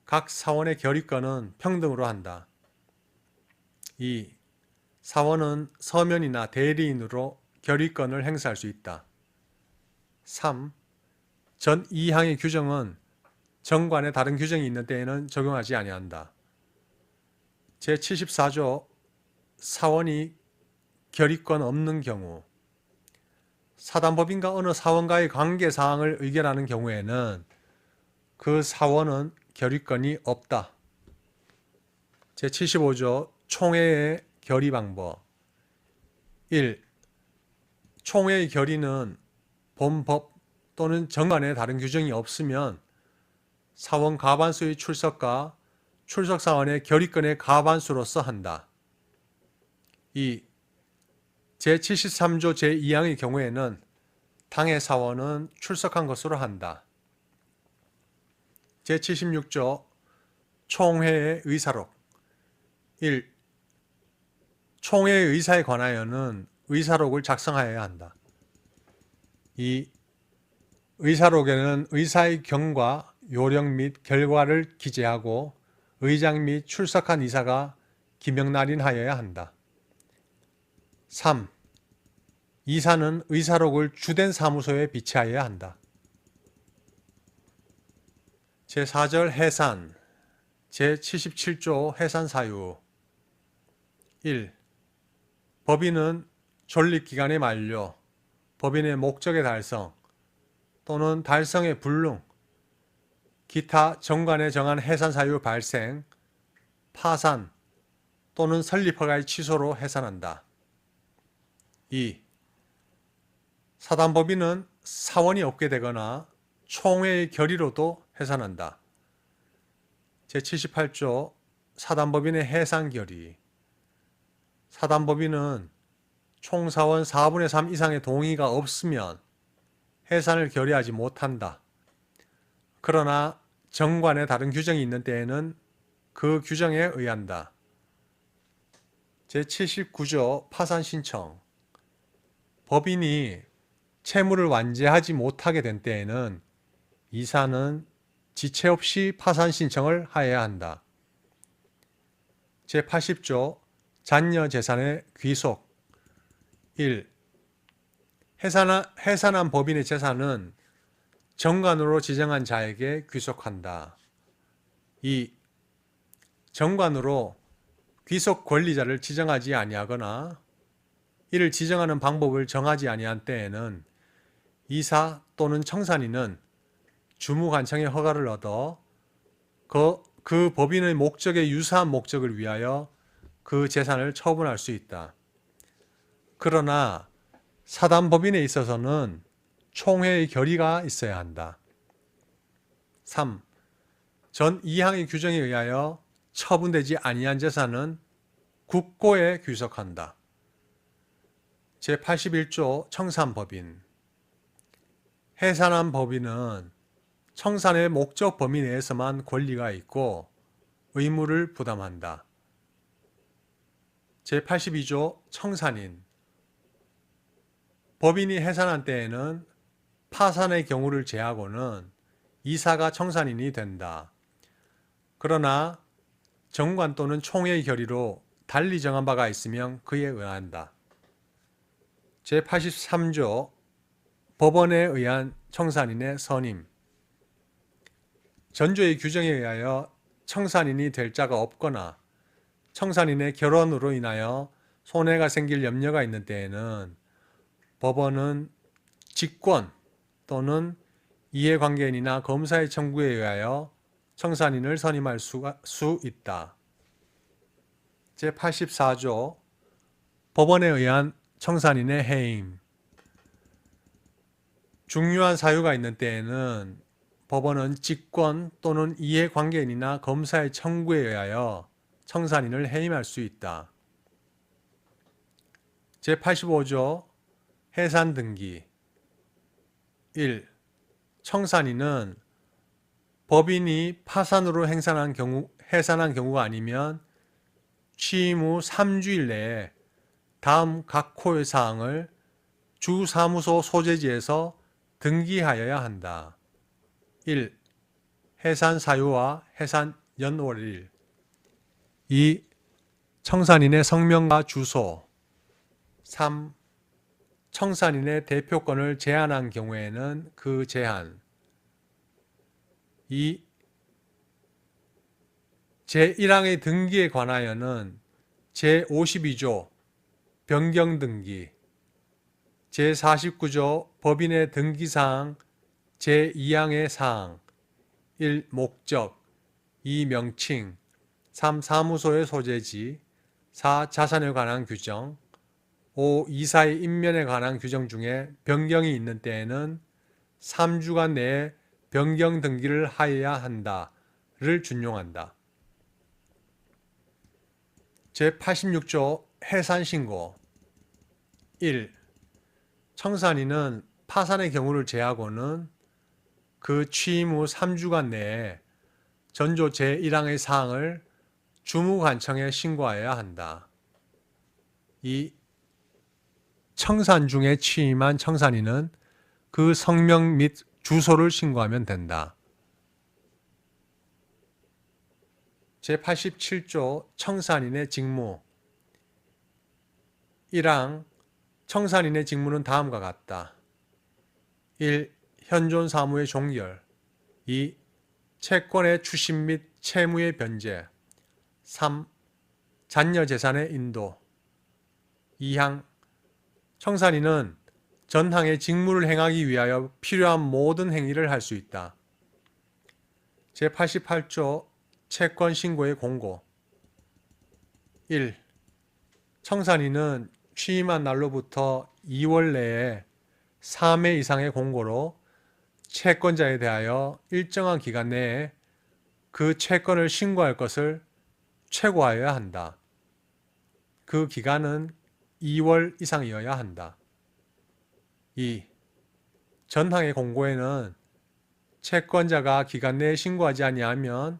각 사원의 결의권은 평등으로 한다. 2. 사원은 서면이나 대리인으로 결의권을 행사할 수 있다. 3. 전 2항의 규정은 정관에 다른 규정이 있는 때에는 적용하지 아니한다. 제74조 사원이 결의권 없는 경우. 사단법인과 어느 사원과의 관계사항을 의결하는 경우에는 그 사원은 결의권이 없다. 제75조 총회의 결의 방법 1. 총회의 결의는 본법 또는 정관에 다른 규정이 없으면 사원 과반수의 출석과 출석사원의 결의권의 과반수로서 한다. 2. 제73조 제2항의 경우에는 당의 사원은 출석한 것으로 한다. 제76조 총회의 의사록 1. 총회의 의사에 관하여는 의사록을 작성하여야 한다. 2. 의사록에는 의사의 경과, 요령 및 결과를 기재하고 의장 및 출석한 이사가 기명날인하여야 한다. 3. 이사는 의사록을 주된 사무소에 비치하여야 한다. 제4절 해산 제77조 해산 사유 1. 법인은 존립기간의 만료, 법인의 목적의 달성 또는 달성의 불능, 기타 정관에 정한 해산 사유 발생, 파산 또는 설립허가의 취소로 해산한다. 2. 사단법인은 사원이 없게 되거나 총회의 결의로도 해산한다. 제78조 사단법인의 해산 결의 사단법인은 총사원 4분의 3 이상의 동의가 없으면 해산을 결의하지 못한다. 그러나 정관에 다른 규정이 있는 때에는 그 규정에 의한다. 제79조 파산 신청 법인이 채무를 완제하지 못하게 된 때에는 이사는 지체 없이 파산 신청을 하여야 한다. 제80조 잔여 재산의 귀속 1. 해산한 법인의 재산은 정관으로 지정한 자에게 귀속한다. 2. 정관으로 귀속 권리자를 지정하지 아니하거나 이를 지정하는 방법을 정하지 아니한 때에는 이사 또는 청산인은 주무관청의 허가를 얻어 그 법인의 목적에 유사한 목적을 위하여 그 재산을 처분할 수 있다. 그러나 사단법인에 있어서는 총회의 결의가 있어야 한다. 3. 전 2항의 규정에 의하여 처분되지 아니한 재산은 국고에 귀속한다. 제81조 청산법인 해산한 법인은 청산의 목적 범위 내에서만 권리가 있고 의무를 부담한다. 제82조 청산인 법인이 해산한 때에는 파산의 경우를 제하고는 이사가 청산인이 된다. 그러나 정관 또는 총회의 결의로 달리 정한 바가 있으면 그에 의한다. 제83조 법원에 의한 청산인의 선임 전조의 규정에 의하여 청산인이 될 자가 없거나 청산인의 결혼으로 인하여 손해가 생길 염려가 있는 때에는 법원은 직권 또는 이해관계인이나 검사의 청구에 의하여 청산인을 선임할 수 있다. 제84조 법원에 의한 청산인의 해임 중요한 사유가 있는 때에는 법원은 직권 또는 이해관계인이나 검사의 청구에 의하여 청산인을 해임할 수 있다. 제85조 해산등기 1. 청산인은 법인이 파산으로 해산한 경우가 아니면 취임 후 3주일 내에 다음 각 호의 사항을 주 사무소 소재지에서 등기하여야 한다. 1. 해산 사유와 해산 연월일 2. 청산인의 성명과 주소 3. 청산인의 대표권을 제한한 경우에는 그 제한 2. 제1항의 등기에 관하여는 제52조 변경등기 제49조 법인의 등기사항 제2항의 사항 1. 목적 2. 명칭 3. 사무소의 소재지 4. 자산에 관한 규정 5. 이사의 임면에 관한 규정 중에 변경이 있는 때에는 3주간 내에 변경 등기를 하여야 한다를 준용한다. 제86조 해산신고 1. 청산인은 파산의 경우를 제하고는 그 취임 후 3주간 내에 전조 제1항의 사항을 주무관청에 신고하여야 한다. 2. 청산 중에 취임한 청산인은 그 성명 및 주소를 신고하면 된다. 제87조 청산인의 직무 1항 청산인의 직무는 다음과 같다. 1. 현존 사무의 종결 2. 채권의 추심 및 채무의 변제 3. 잔여 재산의 인도 2항 청산인은 전항의 직무를 행하기 위하여 필요한 모든 행위를 할 수 있다. 제88조 채권 신고의 공고 1. 청산인은 취임한 날로부터 2월 내에 3회 이상의 공고로 채권자에 대하여 일정한 기간 내에 그 채권을 신고할 것을 최고하여야 한다. 그 기간은 2월 이상이어야 한다. 2. 전항의 공고에는 채권자가 기간 내에 신고하지 아니하면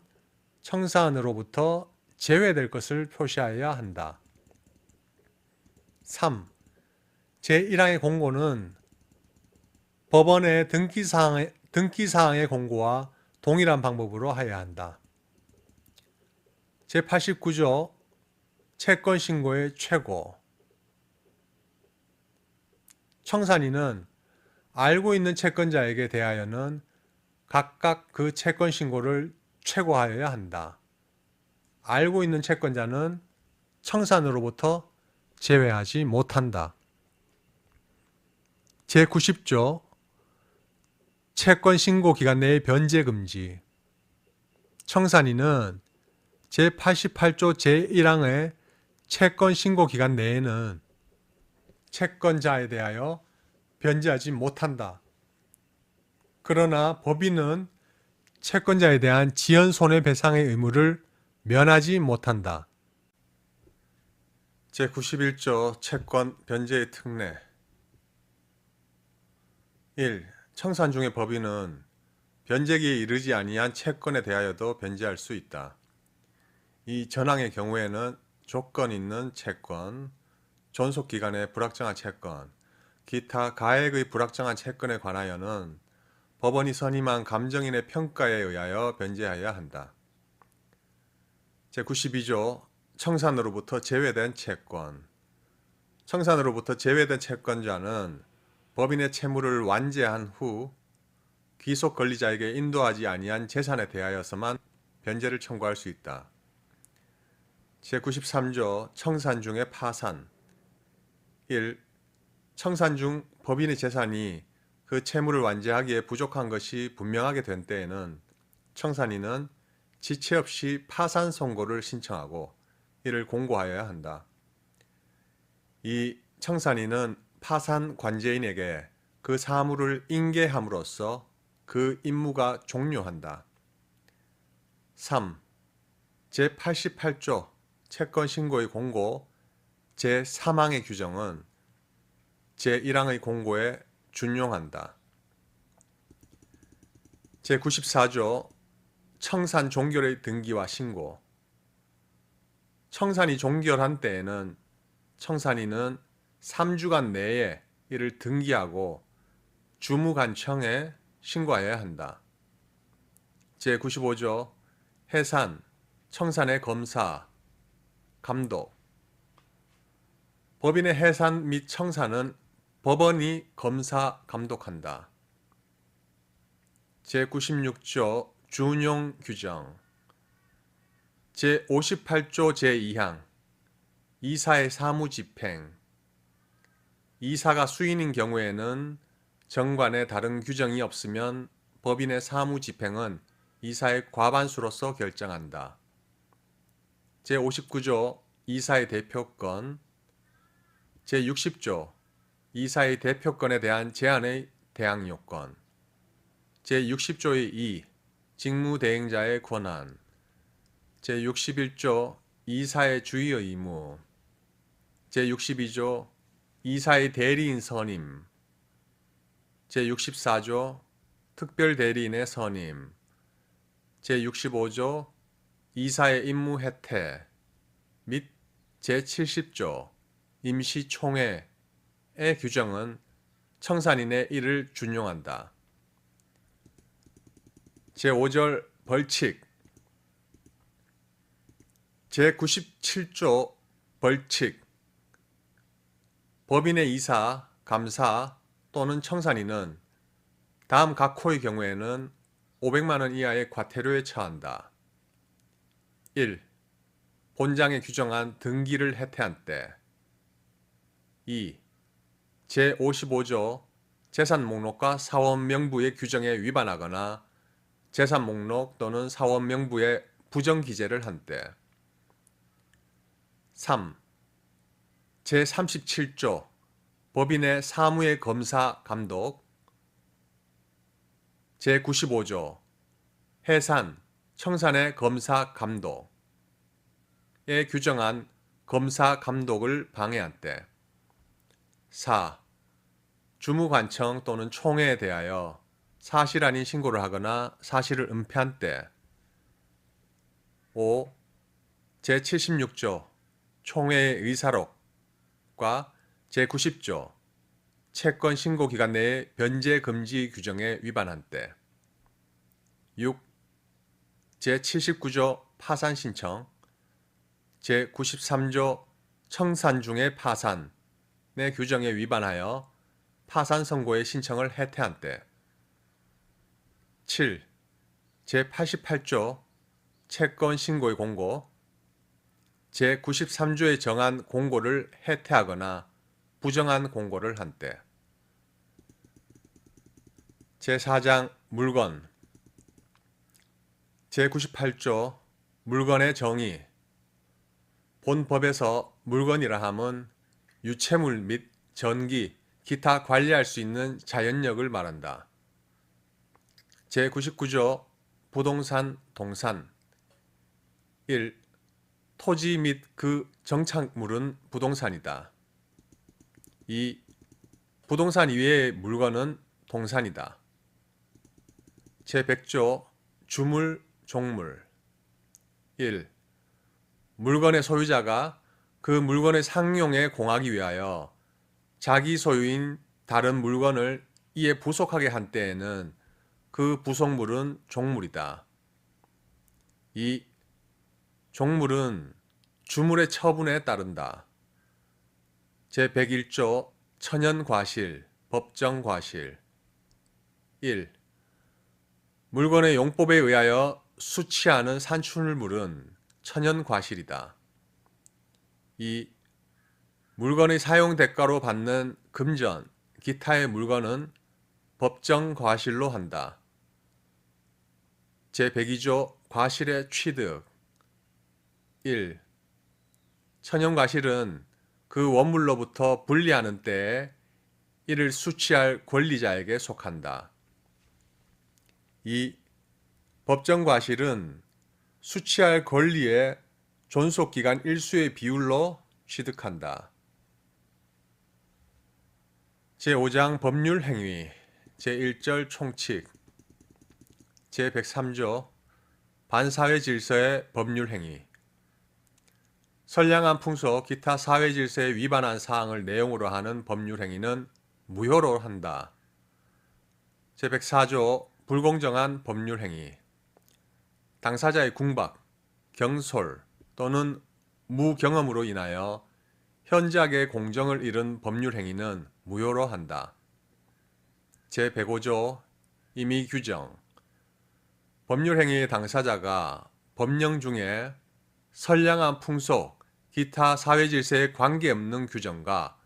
청산으로부터 제외될 것을 표시하여야 한다. 3. 제1항의 공고는 법원의 등기사항의 공고와 동일한 방법으로 하여야 한다. 제89조 채권 신고의 최고 청산인은 알고 있는 채권자에게 대하여는 각각 그 채권 신고를 최고하여야 한다. 알고 있는 채권자는 청산으로부터 제외하지 못한다. 제90조 채권 신고 기간 내의 변제 금지 청산인은 제88조 제1항의 채권 신고 기간 내에는 채권자에 대하여 변제하지 못한다. 그러나 법인은 채권자에 대한 지연 손해배상의 의무를 면하지 못한다. 제91조 채권 변제의 특례 1. 청산 중의 법인은 변제기에 이르지 아니한 채권에 대하여도 변제할 수 있다. 이 전항의 경우에는 조건 있는 채권, 존속기간의 불확정한 채권, 기타 가액의 불확정한 채권에 관하여는 법원이 선임한 감정인의 평가에 의하여 변제하여야 한다. 제92조 청산으로부터 제외된 채권 청산으로부터 제외된 채권자는 법인의 채무를 완제한 후 귀속 권리자에게 인도하지 아니한 재산에 대하여서만 변제를 청구할 수 있다. 제93조 청산 중의 파산 1. 청산 중 법인의 재산이 그 채무를 완제하기에 부족한 것이 분명하게 된 때에는 청산인은 지체 없이 파산 선고를 신청하고 이를 공고하여야 한다. 2. 청산인은 파산 관제인에게 그 사무를 인계함으로써 그 임무가 종료한다. 3. 제88조 채권 신고의 공고 제3항의 규정은 제1항의 공고에 준용한다. 제94조 청산 종결의 등기와 신고 청산이 종결한 때에는 청산인은 3주간 내에 이를 등기하고 주무관청에 신고하여야 한다. 제95조 해산, 청산의 검사, 감독 법인의 해산 및 청산은 법원이 검사, 감독한다. 제96조 준용 규정 제58조 제2항 이사의 사무집행 이사가 수인인 경우에는 정관에 다른 규정이 없으면 법인의 사무집행은 이사의 과반수로서 결정한다. 제59조 이사의 대표권, 제60조 이사의 대표권에 대한 제한의 대항요건, 제60조의 2 직무대행자의 권한, 제61조 이사의 주의 의무, 제62조 이사의 대리인 선임, 제64조 특별대리인의 선임, 제65조 이사의 임무 혜택 및 제70조 임시총회의 규정은 청산인의 일을 준용한다. 제5절 벌칙, 제97조 벌칙, 법인의 이사, 감사 또는 청산인은 다음 각 호의 경우에는 500만 원 이하의 과태료에 처한다. 1. 본장에 규정한 등기를 해태한 때. 2. 제55조 재산 목록과 사원 명부의 규정에 위반하거나 재산 목록 또는 사원 명부에 부정 기재를 한 때. 3. 제37조 법인의 사무의 검사 감독. 제95조 해산, 청산의 검사 감독에 규정한 검사 감독을 방해한 때. 4. 주무관청 또는 총회에 대하여 사실 아닌 신고를 하거나 사실을 은폐한 때. 5. 제76조 총회의 의사록과 제90조 채권 신고 기간 내의 변제 금지 규정에 위반한 때. 6. 제79조 파산 신청, 제93조 청산 중의 파산의 규정에 위반하여 파산 선고의 신청을 해태한 때. 7. 제88조 채권 신고의 공고, 제93조에 정한 공고를 해태하거나 부정한 공고를 한 때. 제4장 물건, 제98조 물건의 정의. 본 법에서 물건이라 함은 유체물 및 전기, 기타 관리할 수 있는 자연력을 말한다. 제99조 부동산 동산. 1. 토지 및 그 정착물은 부동산이다. 2. 부동산 이외의 물건은 동산이다. 제100조 주물, 종물. 1. 물건의 소유자가 그 물건의 상용에 공하기 위하여 자기 소유인 다른 물건을 이에 부속하게 한 때에는 그 부속물은 종물이다. 2. 종물은 주물의 처분에 따른다. 제101조 천연과실, 법정과실. 1. 물건의 용법에 의하여 수취하는 산출물은 천연과실이다. 2. 물건의 사용 대가로 받는 금전, 기타의 물건은 법정과실로 한다. 제102조 과실의 취득. 1. 천연과실은 그 원물로부터 분리하는 때에 이를 수취할 권리자에게 속한다. 2. 법정과실은 수취할 권리의 존속기간 일수의 비율로 취득한다. 제5장 법률행위, 제1절 총칙, 제103조 반사회질서의 법률행위. 선량한 풍속, 기타 사회질서에 위반한 사항을 내용으로 하는 법률행위는 무효로 한다. 제104조 불공정한 법률행위. 당사자의 궁박, 경솔 또는 무경험으로 인하여 현저하게 공정을 잃은 법률행위는 무효로 한다. 제105조 임의규정. 법률행위의 당사자가 법령 중에 선량한 풍속, 기타 사회질서에 관계없는 규정과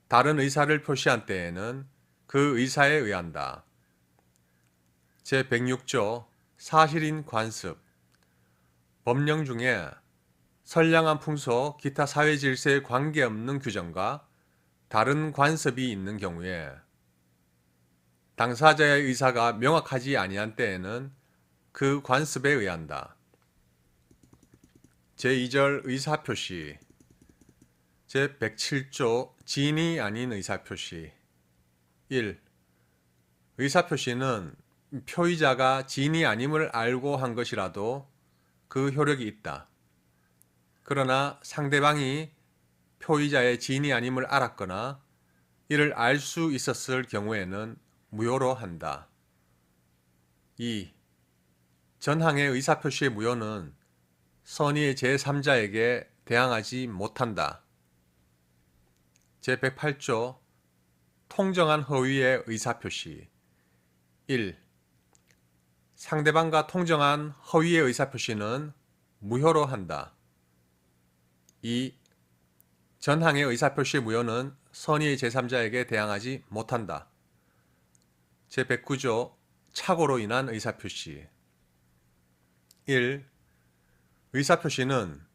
다른 의사를 표시한 때에는 그 의사에 의한다. 제106조 사실인 관습. 법령 중에 선량한 풍속, 기타 사회 질서에 관계없는 규정과 다른 관습이 있는 경우에 당사자의 의사가 명확하지 아니한 때에는 그 관습에 의한다. 제2절 의사표시. 제107조 진이 아닌 의사표시. 1. 의사표시는 표의자가 진이 아님을 알고 한 것이라도 그 효력이 있다. 그러나 상대방이 표의자의 진이 아님을 알았거나 이를 알 수 있었을 경우에는 무효로 한다. 2. 전항의 의사표시의 무효는 선의의 제3자에게 대항하지 못한다. 제108조 통정한 허위의 의사표시. 1. 상대방과 통정한 허위의 의사표시는 무효로 한다. 2. 전항의 의사표시 무효는 선의의 제3자에게 대항하지 못한다. 제109조 착오로 인한 의사표시. 1. 의사표시는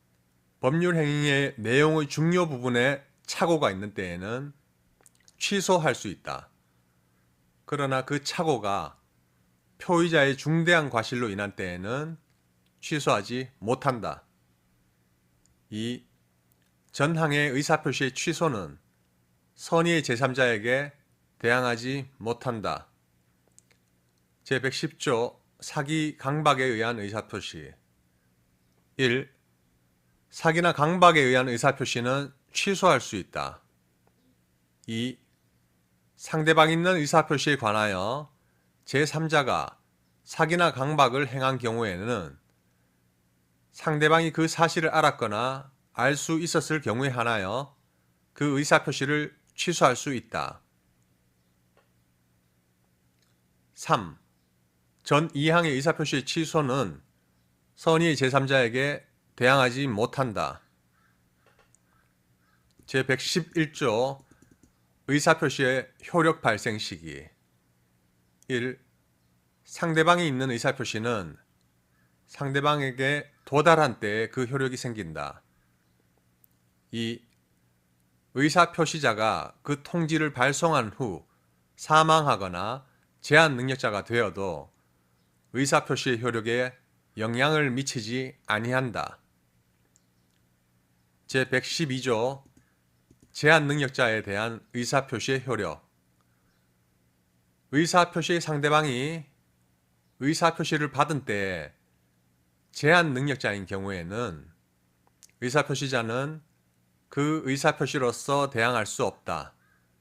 법률 행위의 내용의 중요 부분에 착오가 있는 때에는 취소할 수 있다. 그러나 그 착오가 표의자의 중대한 과실로 인한 때에는 취소하지 못한다. 2. 전항의 의사표시의 취소는 선의의 제3자에게 대항하지 못한다. 제110조 사기 강박에 의한 의사표시. 1. 사기나 강박에 의한 의사표시는 취소할 수 있다. 2. 상대방 있는 의사표시에 관하여 제3자가 사기나 강박을 행한 경우에는 상대방이 그 사실을 알았거나 알 수 있었을 경우에 한하여 그 의사표시를 취소할 수 있다. 3. 전 2항의 의사표시의 취소는 선의의 제3자에게 대항하지 못한다. 제111조 의사표시의 효력 발생 시기. 1. 상대방이 있는 의사표시는 상대방에게 도달한 때에 그 효력이 생긴다. 2. 의사표시자가 그 통지를 발송한 후 사망하거나 제한 능력자가 되어도 의사표시의 효력에 영향을 미치지 아니한다. 제112조 제한 능력자에 대한 의사표시의 효력. 의사표시의 상대방이 의사표시를 받은 때에 제한 능력자인 경우에는 의사표시자는 그 의사표시로서 대항할 수 없다.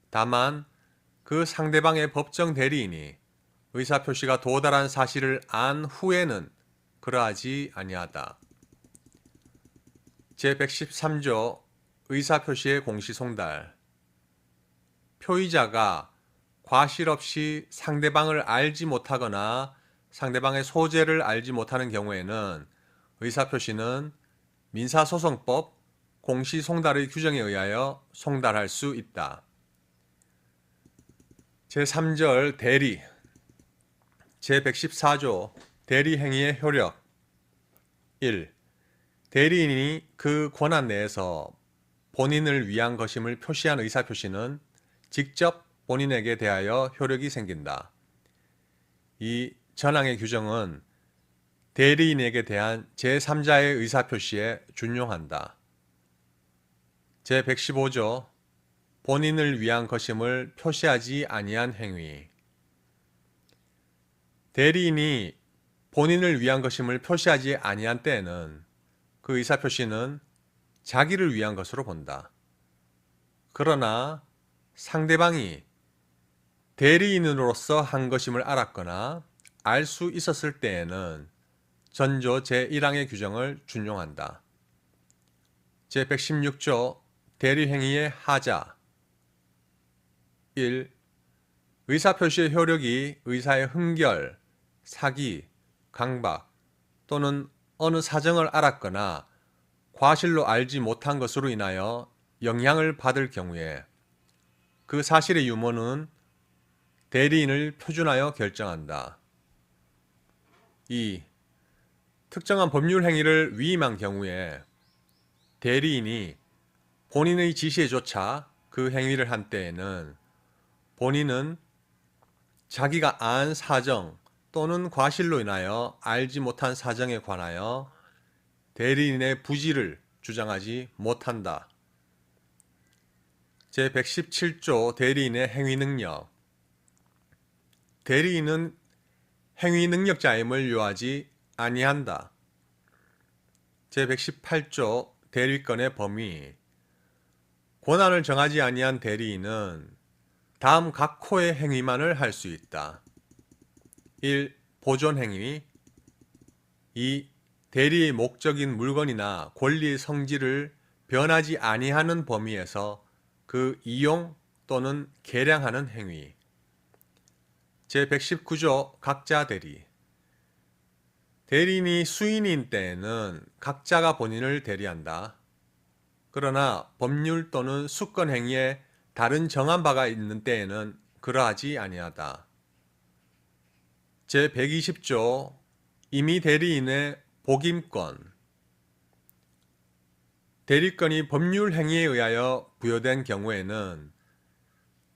다만 그 상대방의 법정 대리인이 의사표시가 도달한 사실을 안 후에는 그러하지 아니하다. 제113조 의사표시의 공시송달. 표의자가 과실 없이 상대방을 알지 못하거나 상대방의 소재를 알지 못하는 경우에는 의사표시는 민사소송법 공시송달의 규정에 의하여 송달할 수 있다. 제3절 대리. 제114조 대리행위의 효력. 1. 대리인이 그 권한 내에서 본인을 위한 것임을 표시한 의사표시는 직접 본인에게 대하여 효력이 생긴다. 이 전항의 규정은 대리인에게 대한 제3자의 의사표시에 준용한다. 제115조 본인을 위한 것임을 표시하지 아니한 행위. 대리인이 본인을 위한 것임을 표시하지 아니한 때에는 그 의사표시는 자기를 위한 것으로 본다. 그러나 상대방이 대리인으로서 한 것임을 알았거나 알 수 있었을 때에는 전조 제1항의 규정을 준용한다. 제116조 대리행위의 하자. 1. 의사표시의 효력이 의사의 흥결, 사기, 강박 또는 어느 사정을 알았거나 과실로 알지 못한 것으로 인하여 영향을 받을 경우에 그 사실의 유무는 대리인을 표준하여 결정한다. 2. 특정한 법률 행위를 위임한 경우에 대리인이 본인의 지시에 조차 그 행위를 한 때에는 본인은 자기가 안 사정 또는 과실로 인하여 알지 못한 사정에 관하여 대리인의 부지를 주장하지 못한다. 제117조 대리인의 행위능력. 대리인은 행위능력자임을 요하지 아니한다. 제118조 대리권의 범위. 권한을 정하지 아니한 대리인은 다음 각 호의 행위만을 할 수 있다. 1. 보존행위. 2. 대리의 목적인 물건이나 권리의 성질을 변하지 아니하는 범위에서 그 이용 또는 개량하는 행위. 제119조 각자 대리. 대리인이 수인인 때에는 각자가 본인을 대리한다. 그러나 법률 또는 수권 행위에 다른 정한 바가 있는 때에는 그러하지 아니하다. 제120조 임의 대리인의 복임권. 대리권이 법률 행위에 의하여 부여된 경우에는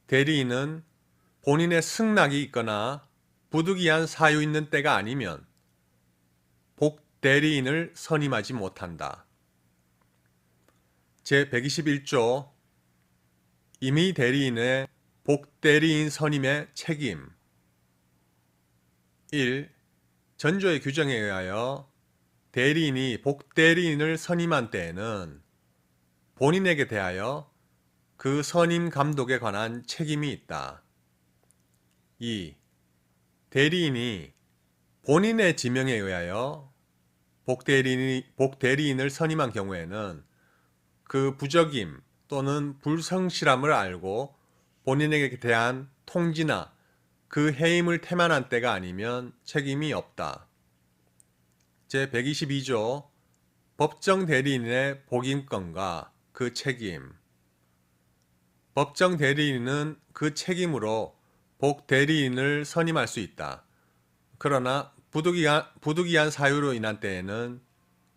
대리인은 본인의 승낙이 있거나 부득이한 사유 있는 때가 아니면 복대리인을 선임하지 못한다. 제121조 임의 대리인의 복대리인 선임의 책임. 1. 전조의 규정에 의하여 대리인이 복대리인을 선임한 때에는 본인에게 대하여 그 선임 감독에 관한 책임이 있다. 2. 대리인이 본인의 지명에 의하여 복대리인을 선임한 경우에는 그 부적임 또는 불성실함을 알고 본인에게 대한 통지나 그 해임을 태만한 때가 아니면 책임이 없다. 제122조 법정 대리인의 복임권과 그 책임. 법정 대리인은 그 책임으로 복대리인을 선임할 수 있다. 그러나 부득이한 사유로 인한 때에는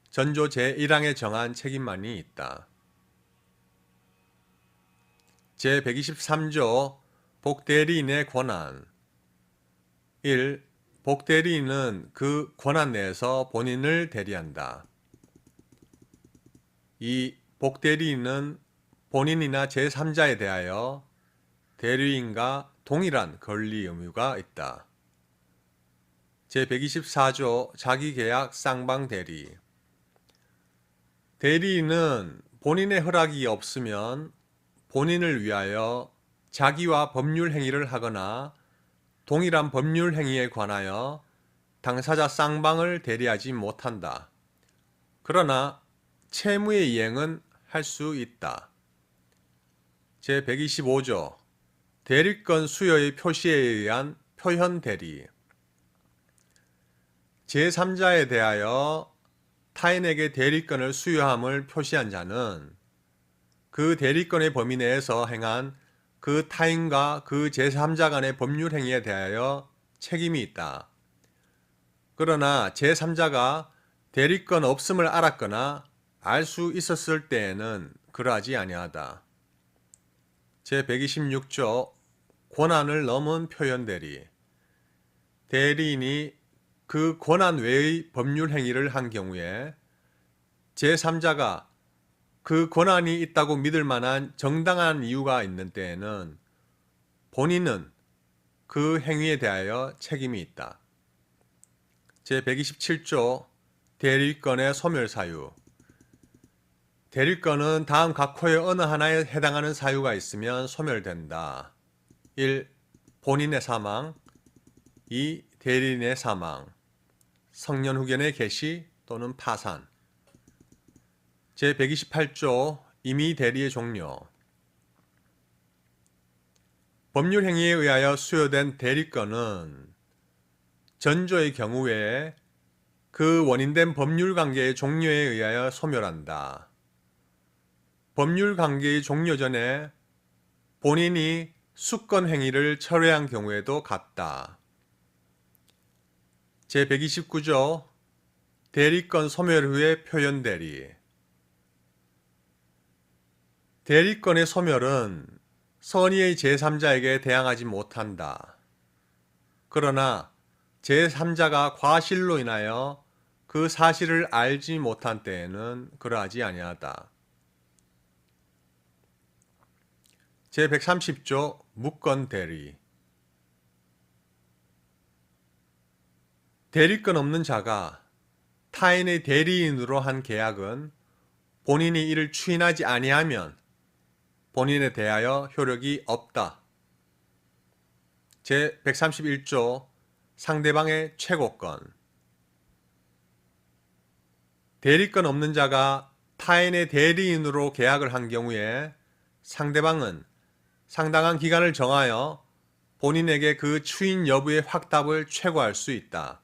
전조 제1항에 정한 책임만이 있다. 제123조 복대리인의 권한. 1. 복대리인은 그 권한 내에서 본인을 대리한다. 2. 복대리인은 본인이나 제3자에 대하여 대리인과 동일한 권리 의무가 있다. 제124조 자기계약 쌍방대리. 대리인은 본인의 허락이 없으면 본인을 위하여 자기와 법률 행위를 하거나 동일한 법률 행위에 관하여 당사자 쌍방을 대리하지 못한다. 그러나 채무의 이행은 할 수 있다. 제125조 대리권 수여의 표시에 의한 표현 대리. 제3자에 대하여 타인에게 대리권을 수여함을 표시한 자는 그 대리권의 범위 내에서 행한 그 타인과 그 제3자 간의 법률 행위에 대하여 책임이 있다. 그러나 제3자가 대리권 없음을 알았거나 알 수 있었을 때에는 그러하지 아니하다. 제126조 권한을 넘은 표현 대리. 대리인이 그 권한 외의 법률 행위를 한 경우에 제3자가 그 권한이 있다고 믿을 만한 정당한 이유가 있는 때에는 본인은 그 행위에 대하여 책임이 있다. 제127조 대리권의 소멸 사유. 대리권은 다음 각 호의 어느 하나에 해당하는 사유가 있으면 소멸된다. 1. 본인의 사망. 2. 대리인의 사망. 성년후견의 개시 또는 파산. 제128조 임의 대리의 종료. 법률 행위에 의하여 수여된 대리권은 전조의 경우 외에 그 원인된 법률 관계의 종료에 의하여 소멸한다. 법률 관계의 종료 전에 본인이 수권 행위를 철회한 경우에도 같다. 제129조 대리권 소멸 후의 표현 대리. 대리권의 소멸은 선의의 제3자에게 대항하지 못한다. 그러나 제3자가 과실로 인하여 그 사실을 알지 못한 때에는 그러하지 아니하다. 제130조 무권 대리. 대리권 없는 자가 타인의 대리인으로 한 계약은 본인이 이를 추인하지 아니하면 본인에 대하여 효력이 없다. 제131조 상대방의 최고권. 대리권 없는 자가 타인의 대리인으로 계약을 한 경우에 상대방은 상당한 기간을 정하여 본인에게 그 추인 여부의 확답을 최고할 수 있다.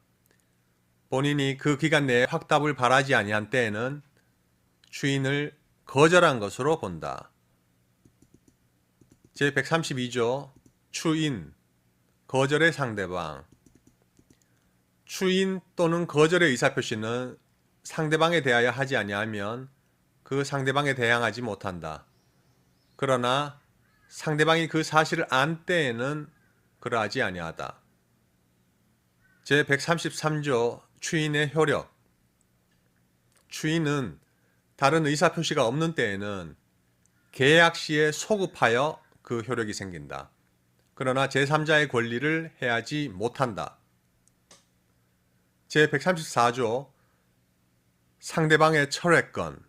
본인이 그 기간 내에 확답을 바라지 아니한 때에는 추인을 거절한 것으로 본다. 제132조 추인, 거절의 상대방. 추인 또는 거절의 의사표시는 상대방에 대하여 하지 아니하면 그 상대방에 대항하지 못한다. 그러나 상대방이 그 사실을 안 때에는 그러하지 아니하다. 제133조 추인의 효력. 추인은 다른 의사표시가 없는 때에는 계약 시에 소급하여 그 효력이 생긴다. 그러나 제3자의 권리를 해하지 못한다. 제134조 상대방의 철회권.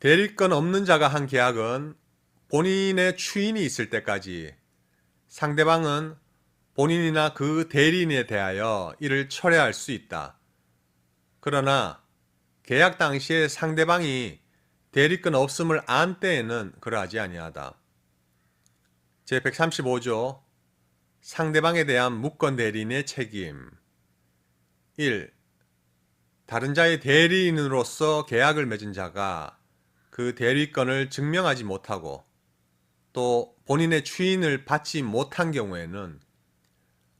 대리권 없는 자가 한 계약은 본인의 추인이 있을 때까지 상대방은 본인이나 그 대리인에 대하여 이를 철회할 수 있다. 그러나 계약 당시에 상대방이 대리권 없음을 안 때에는 그러하지 아니하다. 제135조 상대방에 대한 무권 대리인의 책임. 1. 다른 자의 대리인으로서 계약을 맺은 자가 그 대리권을 증명하지 못하고 또 본인의 추인을 받지 못한 경우에는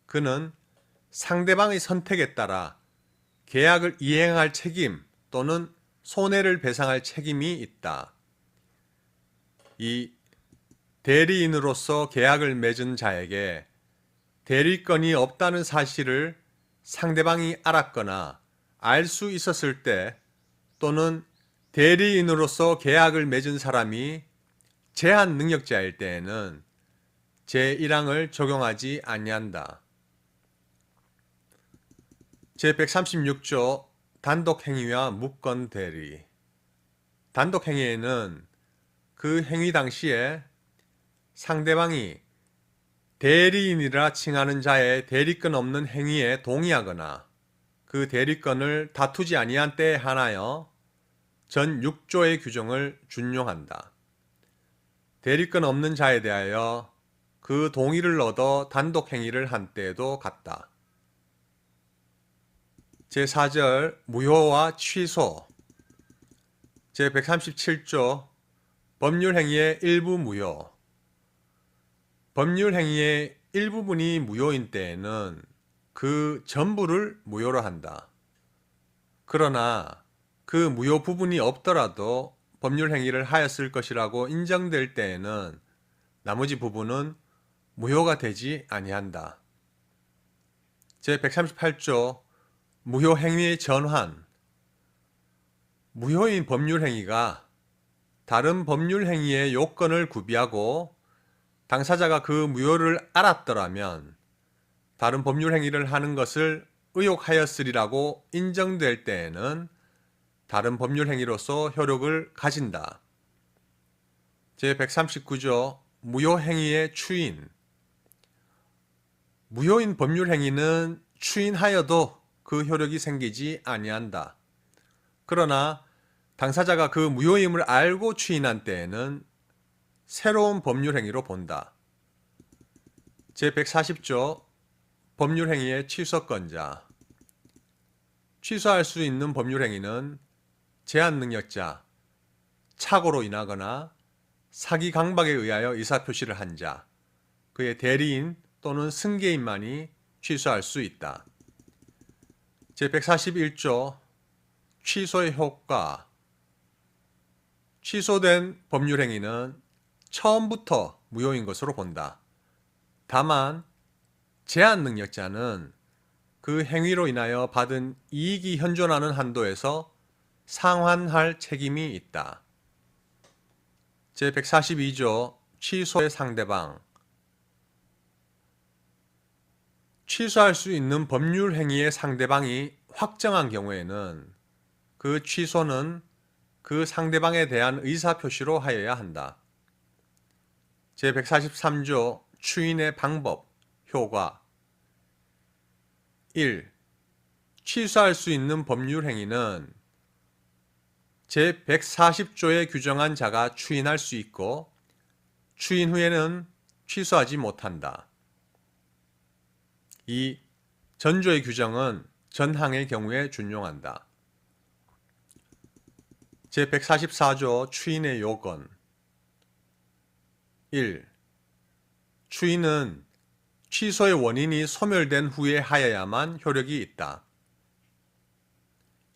그는 상대방의 선택에 따라 계약을 이행할 책임 또는 손해를 배상할 책임이 있다. 이 대리인으로서 계약을 맺은 자에게 대리권이 없다는 사실을 상대방이 알았거나 알 수 있었을 때 또는 대리인으로서 계약을 맺은 사람이 제한 능력자일 때에는 제1항을 적용하지 아니한다. 제136조 단독행위와 무권 대리. 단독행위에는 그 행위 당시에 상대방이 대리인이라 칭하는 자의 대리권 없는 행위에 동의하거나 그 대리권을 다투지 아니한 때에 한하여 전 6조의 규정을 준용한다. 대리권 없는 자에 대하여 그 동의를 얻어 단독행위를 한 때에도 같다. 제4절 무효와 취소. 제137조 법률행위의 일부 무효. 법률행위의 일부분이 무효인 때에는 그 전부를 무효로 한다. 그러나 그 무효 부분이 없더라도 법률행위를 하였을 것이라고 인정될 때에는 나머지 부분은 무효가 되지 아니한다. 제138조 무효행위의 전환. 무효인 법률행위가 다른 법률행위의 요건을 구비하고 당사자가 그 무효를 알았더라면 다른 법률행위를 하는 것을 의혹하였으리라고 인정될 때에는 다른 법률행위로서 효력을 가진다. 제139조 무효행위의 추인. 무효인 법률행위는 추인하여도 그 효력이 생기지 아니한다. 그러나 당사자가 그 무효임을 알고 추인한 때에는 새로운 법률행위로 본다. 제140조 법률행위의 취소권자. 취소할 수 있는 법률행위는 제한능력자, 착오로 인하거나 사기 강박에 의하여 의사표시를 한 자, 그의 대리인 또는 승계인만이 취소할 수 있다. 제141조 취소의 효과. 취소된 법률행위는 처음부터 무효인 것으로 본다. 다만 제한 능력자는 그 행위로 인하여 받은 이익이 현존하는 한도에서 상환할 책임이 있다. 제142조 취소의 상대방. 취소할 수 있는 법률 행위의 상대방이 확정한 경우에는 그 취소는 그 상대방에 대한 의사표시로 하여야 한다. 제143조 추인의 방법, 효과. 1. 취소할 수 있는 법률 행위는 제140조에 규정한 자가 추인할 수 있고 추인 후에는 취소하지 못한다. 2. 전조의 규정은 전항의 경우에 준용한다. 제144조 추인의 요건. 1. 추인은 취소의 원인이 소멸된 후에 하여야만 효력이 있다.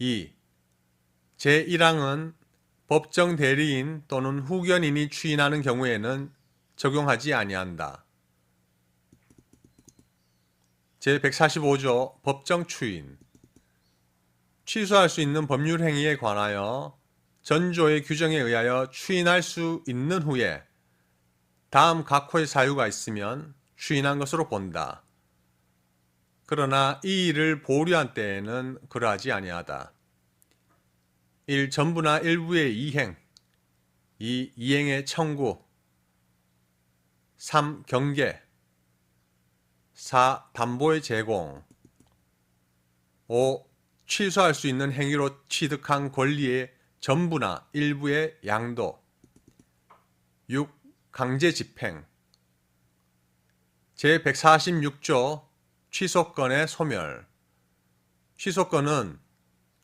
2. 제1항은 법정 대리인 또는 후견인이 추인하는 경우에는 적용하지 아니한다. 제145조 법정 추인. 취소할 수 있는 법률 행위에 관하여 전조의 규정에 의하여 추인할 수 있는 후에 다음 각호의 사유가 있으면 추인한 것으로 본다. 그러나 이 일을 보류한 때에는 그러하지 아니하다. 1. 전부나 일부의 이행. 2. 이행의 청구. 3. 경계. 4. 담보의 제공. 5. 취소할 수 있는 행위로 취득한 권리의 전부나 일부의 양도. 6. 강제 집행. 제146조 취소권의 소멸. 취소권은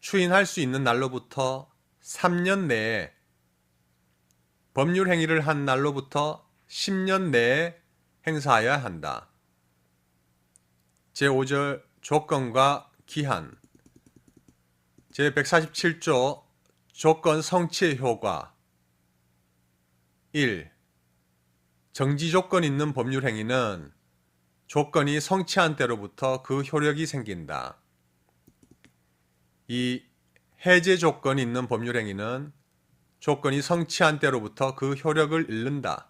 추인할 수 있는 날로부터 3년 내에, 법률 행위를 한 날로부터 10년 내에 행사하여야 한다. 제5절 조건과 기한. 제147조 조건 성취의 효과. 1. 정지 조건 있는 법률 행위는 조건이 성취한 때로부터 그 효력이 생긴다. 2. 해제 조건 있는 법률 행위는 조건이 성취한 때로부터 그 효력을 잃는다.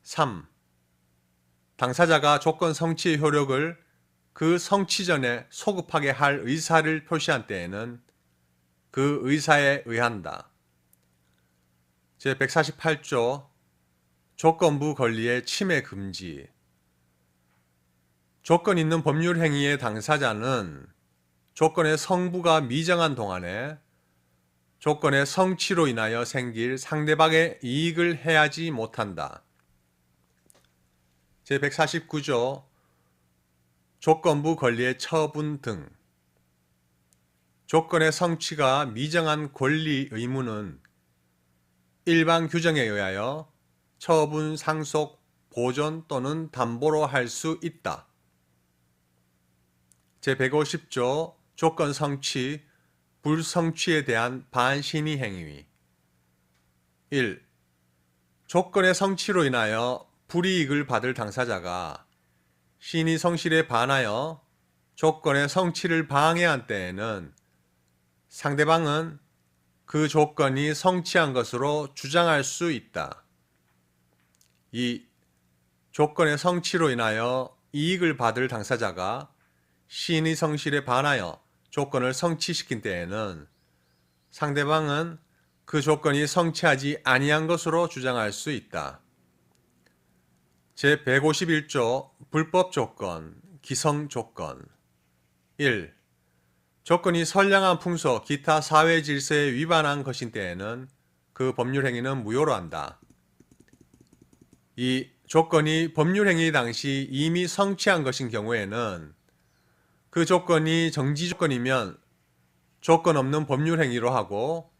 3. 당사자가 조건 성취의 효력을 그 성취 전에 소급하게 할 의사를 표시한 때에는 그 의사에 의한다. 제148조 조건부 권리의 침해 금지. 조건 있는 법률 행위의 당사자는 조건의 성부가 미정한 동안에 조건의 성취로 인하여 생길 상대방의 이익을 해하지 못한다. 제149조 조건부 권리의 처분 등. 조건의 성취가 미정한 권리 의무는 일반 규정에 의하여 처분, 상속, 보존 또는 담보로 할 수 있다. 제150조 조건 성취, 불성취에 대한 반신의 행위. 1. 조건의 성취로 인하여 불이익을 받을 당사자가 신의 성실에 반하여 조건의 성취를 방해한 때에는 상대방은 그 조건이 성취한 것으로 주장할 수 있다. 2. 조건의 성취로 인하여 이익을 받을 당사자가 신의 성실에 반하여 조건을 성취시킨 때에는 상대방은 그 조건이 성취하지 아니한 것으로 주장할 수 있다. 제151조 불법 조건, 기성 조건. 1. 조건이 선량한 풍속, 기타 사회 질서에 위반한 것인 때에는 그 법률 행위는 무효로 한다. 2. 조건이 법률 행위 당시 이미 성취한 것인 경우에는 그 조건이 정지 조건이면 조건 없는 법률 행위로 하고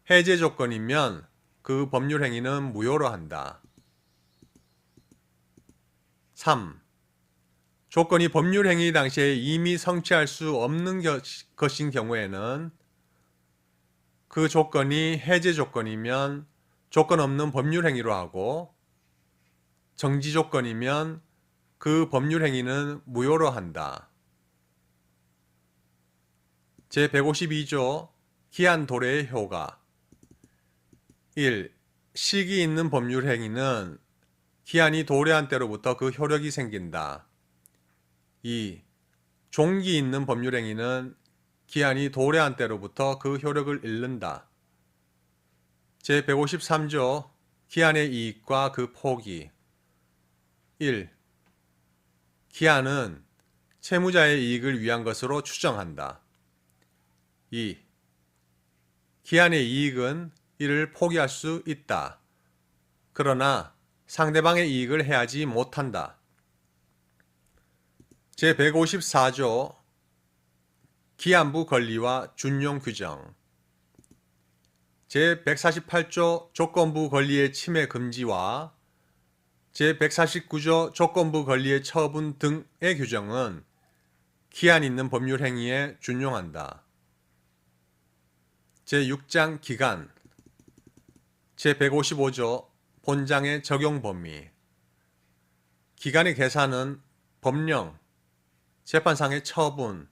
해제 조건이면 그 법률 행위는 무효로 한다. 3. 조건이 법률 행위 당시에 이미 성취할 수 없는 것인 경우에는 그 조건이 해제 조건이면 조건 없는 법률 행위로 하고 정지 조건이면 그 법률 행위는 무효로 한다. 제152조 기한 도래의 효과 1. 시기 있는 법률 행위는 기한이 도래한 때로부터 그 효력이 생긴다. 2. 종기 있는 법률 행위는 기한이 도래한 때로부터 그 효력을 잃는다. 제153조 기한의 이익과 그 포기 1. 기한은 채무자의 이익을 위한 것으로 추정한다. 2. 기한의 이익은 이를 포기할 수 있다. 그러나 상대방의 이익을 해하지 못한다. 제154조 기한부 권리와 준용 규정 제148조 조건부 권리의 침해 금지와 제149조 조건부 권리의 처분 등의 규정은 기한 있는 법률 행위에 준용한다. 제6장 기간 제155조 본장의 적용 범위 기간의 계산은 법령, 재판상의 처분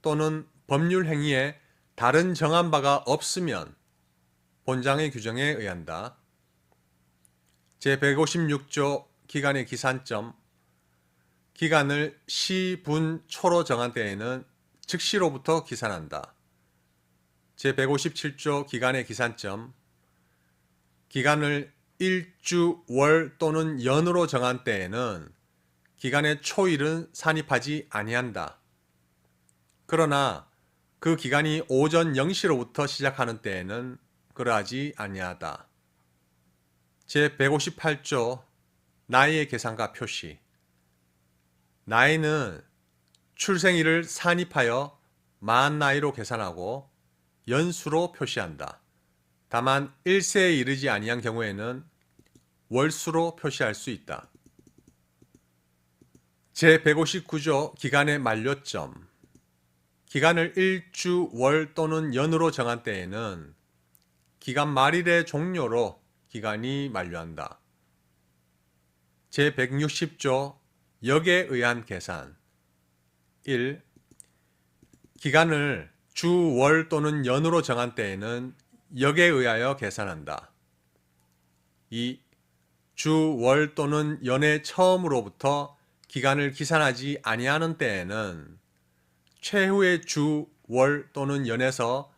또는 법률 행위에 다른 정한 바가 없으면 본장의 규정에 의한다. 제156조 기간의 기산점 기간을 시, 분, 초로 정한 때에는 즉시로부터 기산한다. 제157조 기간의 기산점 기간을 일주, 월 또는 연으로 정한 때에는 기간의 초일은 산입하지 아니한다. 그러나 그 기간이 오전 0시로부터 시작하는 때에는 그러하지 아니하다. 제158조 나이의 계산과 표시 나이는 출생일을 산입하여 만 나이로 계산하고 연수로 표시한다. 다만 1세에 이르지 아니한 경우에는 월수로 표시할 수 있다. 제159조 기간의 만료점 기간을 일주, 월 또는 연으로 정한 때에는 기간 말일의 종료로 기간이 만료한다. 제160조 역에 의한 계산 1. 기간을 주, 월 또는 연으로 정한 때에는 역에 의하여 계산한다. 2. 주, 월 또는 연의 처음으로부터 기간을 기산하지 아니하는 때에는 최후의 주, 월 또는 연에서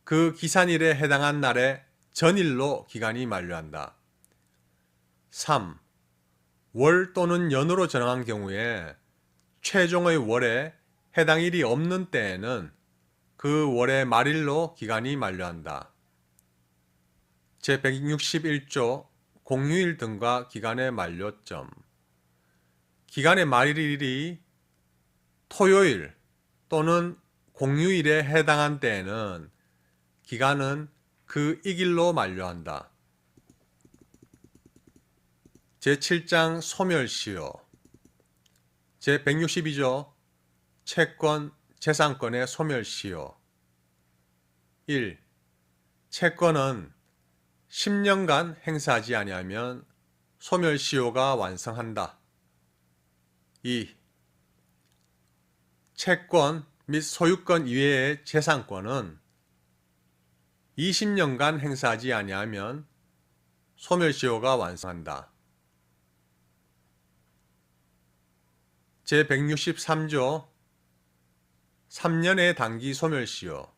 그 기산일에 해당한 날의 전일로 기간이 만료한다. 3. 월 또는 연으로 정한 경우에 최종의 월에 해당 일이 없는 때에는 그 월의 말일로 기간이 만료한다. 제161조 공휴일 등과 기간의 만료점 기간의 말일이 토요일 또는 공휴일에 해당한 때에는 기간은 그 이길로 만료한다. 제7장 소멸시효 제162조 채권, 재산권의 소멸시효 1. 채권은 10년간 행사하지 아니하면 소멸시효가 완성한다. 2. 채권 및 소유권 이외의 재산권은 20년간 행사하지 아니하면 소멸시효가 완성한다. 제163조 3년의 단기 소멸시효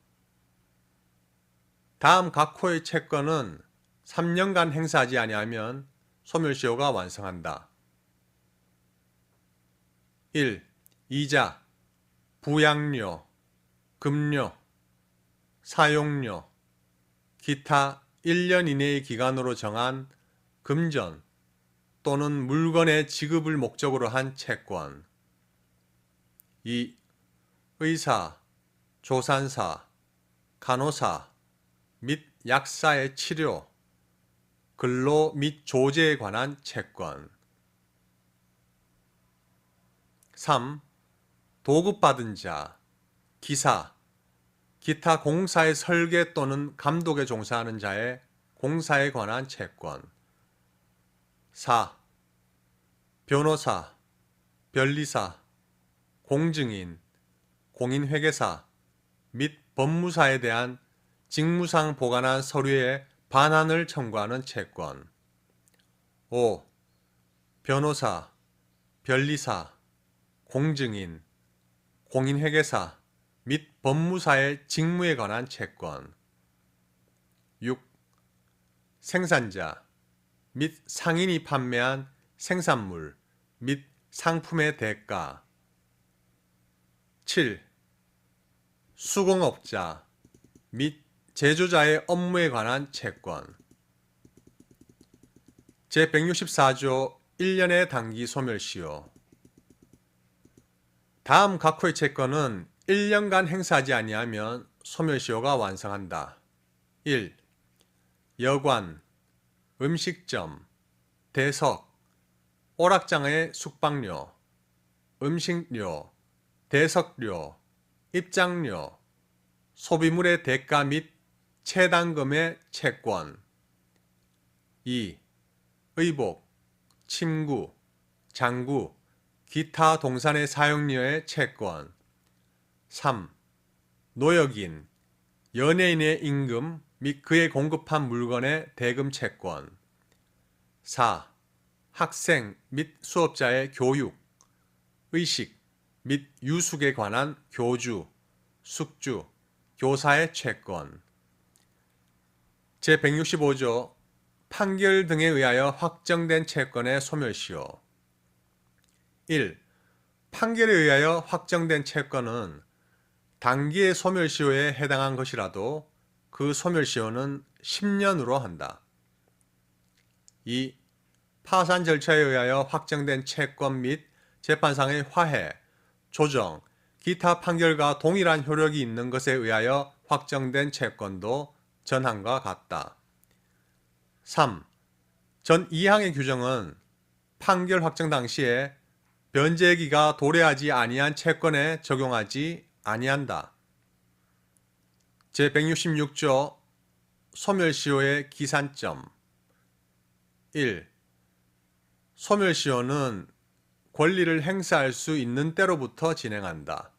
다음 각 호의 채권은 3년간 행사하지 아니하면 소멸시효가 완성한다. 1. 이자, 부양료, 급료, 사용료, 기타 1년 이내의 기간으로 정한 금전 또는 물건의 지급을 목적으로 한 채권 2. 의사, 조산사, 간호사 및 약사의 치료, 근로 및 조제에 관한 채권. 3. 도급받은 자, 기사, 기타 공사의 설계 또는 감독에 종사하는 자의 공사에 관한 채권. 4. 변호사, 변리사, 공증인, 공인회계사 및 법무사에 대한 직무상 보관한 서류의 반환을 청구하는 채권. 5. 변호사, 변리사, 공증인, 공인회계사 및 법무사의 직무에 관한 채권. 6. 생산자 및 상인이 판매한 생산물 및 상품의 대가. 7. 수공업자 및 제조자의 업무에 관한 채권. 제164조 1년의 단기 소멸시효. 다음 각 호의 채권은 1년간 행사하지 아니하면 소멸시효가 완성한다. 1. 여관, 음식점, 대석, 오락장의 숙박료, 음식료, 대석료, 입장료, 소비물의 대가 및 채당금의 채권. 2. 의복, 침구, 장구, 기타 동산의 사용료의 채권. 3. 노역인, 연예인의 임금 및 그에 공급한 물건의 대금 채권. 4. 학생 및 수업자의 교육, 의식 및 유숙에 관한 교주, 숙주, 교사의 채권. 제165조 판결 등에 의하여 확정된 채권의 소멸시효. 1. 판결에 의하여 확정된 채권은 단기의 소멸시효에 해당한 것이라도 그 소멸시효는 10년으로 한다. 2. 파산 절차에 의하여 확정된 채권 및 재판상의 화해, 조정, 기타 판결과 동일한 효력이 있는 것에 의하여 확정된 채권도 전항과 같다. 3. 전 2항의 규정은 판결 확정 당시에 변제기가 도래하지 아니한 채권에 적용하지 아니한다. 제166조 소멸시효의 기산점. 1. 소멸시효는 권리를 행사할 수 있는 때로부터 진행한다.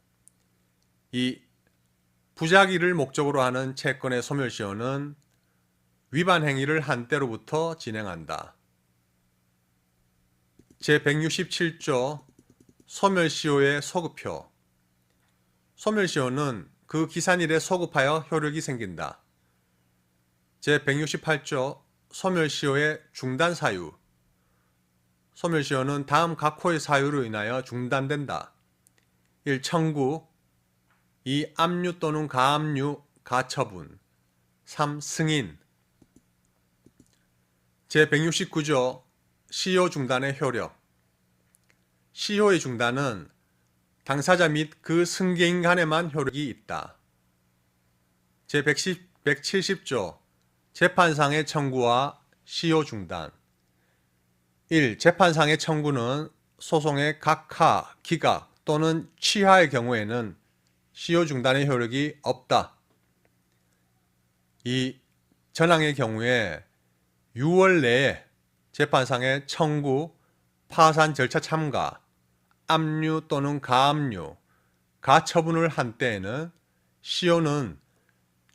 2. 부작위를 목적으로 하는 채권의 소멸시효는 위반 행위를 한 때로부터 진행한다. 제167조 소멸시효의 소급효. 소멸시효는 그 기산일에 소급하여 효력이 생긴다. 제168조 소멸시효의 중단사유. 소멸시효는 다음 각 호의 사유로 인하여 중단된다. 1. 청구. 2. 압류 또는 가압류, 가처분. 3. 승인. 제169조 시효 중단의 효력. 시효의 중단은 당사자 및 그 승계인 간에만 효력이 있다. 제170조 재판상의 청구와 시효 중단. 1. 재판상의 청구는 소송의 각하, 기각 또는 취하의 경우에는 시효 중단의 효력이 없다. 2. 전항의 경우에 6월 내에 재판상의 청구, 파산 절차 참가, 압류 또는 가압류, 가처분을 한 때에는 시효는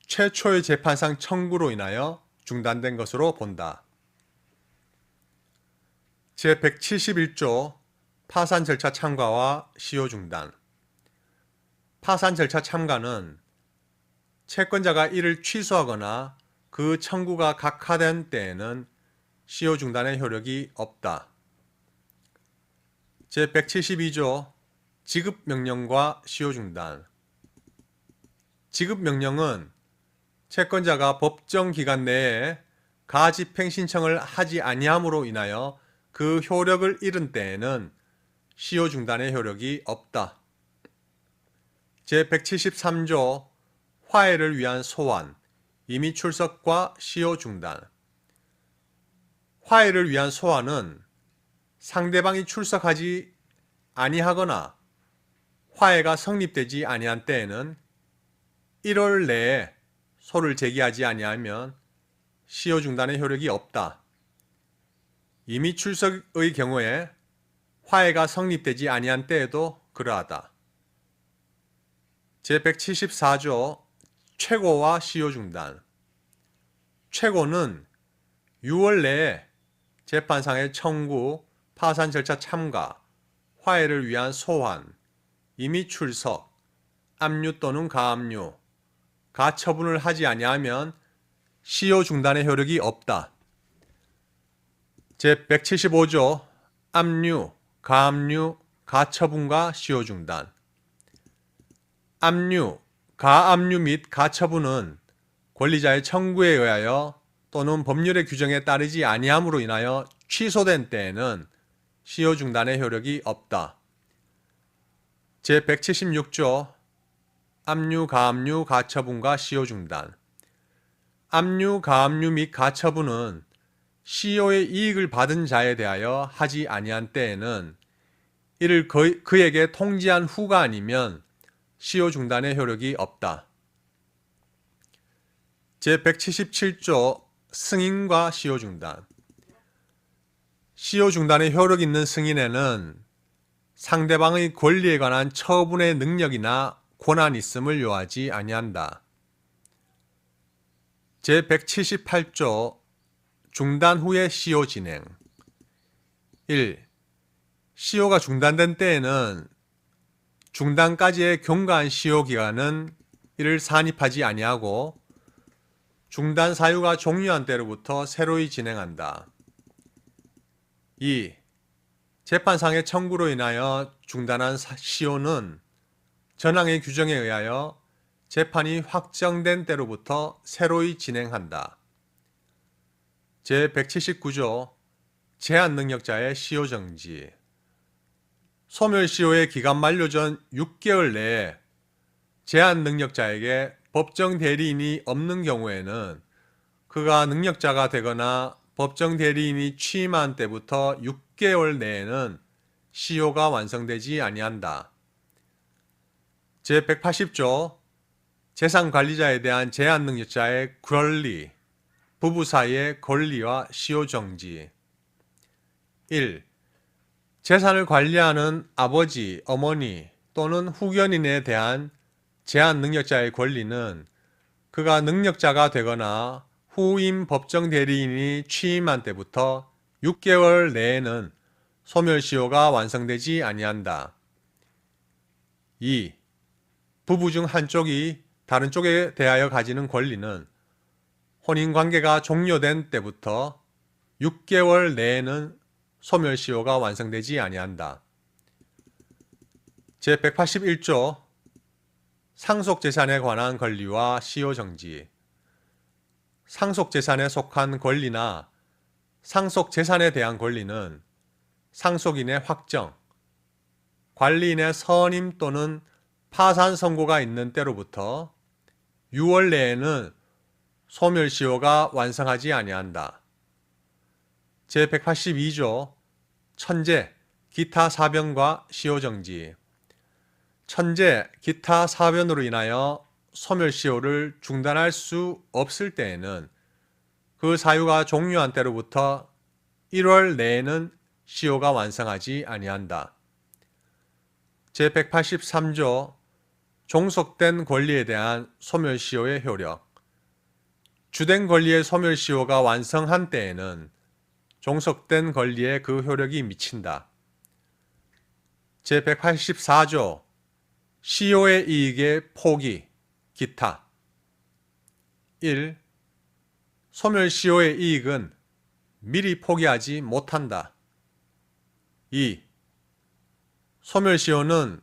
최초의 재판상 청구로 인하여 중단된 것으로 본다. 제171조 파산 절차 참가와 시효 중단. 파산 절차 참가는 채권자가 이를 취소하거나 그 청구가 각하된 때에는 시효 중단의 효력이 없다. 제172조 지급명령과 시효 중단. 지급명령은 채권자가 법정 기간 내에 가집행 신청을 하지 아니함으로 인하여 그 효력을 잃은 때에는 시효 중단의 효력이 없다. 제173조 화해를 위한 소환, 임의 출석과 시효 중단. 화해를 위한 소환은 상대방이 출석하지 아니하거나 화해가 성립되지 아니한 때에는 1월 내에 소를 제기하지 아니하면 시효 중단의 효력이 없다. 이미 출석의 경우에 화해가 성립되지 아니한 때에도 그러하다. 제174조 최고와 시효 중단. 최고는 6월 내에 재판상의 청구, 파산 절차 참가, 화해를 위한 소환, 임의 출석, 압류 또는 가압류, 가처분을 하지 아니하면 시효 중단의 효력이 없다. 제175조 압류, 가압류, 가처분과 시효 중단. 압류, 가압류 및 가처분은 권리자의 청구에 의하여 또는 법률의 규정에 따르지 아니함으로 인하여 취소된 때에는 시효 중단의 효력이 없다. 제176조 압류, 가압류, 가처분과 시효 중단. 압류, 가압류 및 가처분은 시효의 이익을 받은 자에 대하여 하지 아니한 때에는 이를 그에게 통지한 후가 아니면 시효 중단의 효력이 없다. 제177조 승인과 시효 중단. 시효 중단의 효력 있는 승인에는 상대방의 권리에 관한 처분의 능력이나 권한이 있음을 요하지 아니한다. 제178조 중단 후의 시효 진행. 1. 시효가 중단된 때에는 중단까지의 경과한 시효 기간은 이를 산입하지 아니하고 중단 사유가 종료한 때로부터 새로이 진행한다. 2. 재판상의 청구로 인하여 중단한 시효는 전항의 규정에 의하여 재판이 확정된 때로부터 새로이 진행한다. 제179조 제한능력자의 시효 정지. 소멸시효의 기간 만료 전 6개월 내에 제한능력자에게 법정 대리인이 없는 경우에는 그가 능력자가 되거나 법정 대리인이 취임한 때부터 6개월 내에는 시효가 완성되지 아니한다. 제180조 재산관리자에 대한 제한능력자의 권리, 부부 사이의 권리와 시효 정지. 1. 재산을 관리하는 아버지, 어머니 또는 후견인에 대한 제한능력자의 권리는 그가 능력자가 되거나 후임 법정 대리인이 취임한 때부터 6개월 내에는 소멸시효가 완성되지 아니한다. 2. 부부 중 한쪽이 다른 쪽에 대하여 가지는 권리는 혼인관계가 종료된 때부터 6개월 내에는 소멸시효가 완성되지 아니한다. 제181조 상속재산에 관한 권리와 시효 정지. 상속재산에 속한 권리나 상속재산에 대한 권리는 상속인의 확정, 관리인의 선임 또는 파산 선고가 있는 때로부터 6월 내에는 소멸시효가 완성하지 아니한다. 제182조 천재, 기타 사변과 시효 정지. 천재, 기타 사변으로 인하여 소멸시효를 중단할 수 없을 때에는 그 사유가 종료한 때로부터 1월 내에는 시효가 완성하지 아니한다. 제183조 종속된 권리에 대한 소멸시효의 효력. 주된 권리의 소멸시효가 완성한 때에는 종속된 권리에 그 효력이 미친다. 제184조 시효의 이익의 포기, 기타. 1. 소멸시효의 이익은 미리 포기하지 못한다. 2. 소멸시효는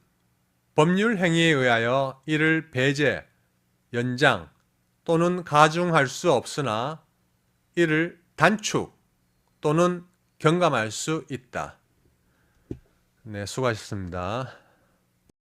법률 행위에 의하여 이를 배제, 연장 또는 가중할 수 없으나 이를 단축 또는 경감할 수 있다. 네, 수고하셨습니다.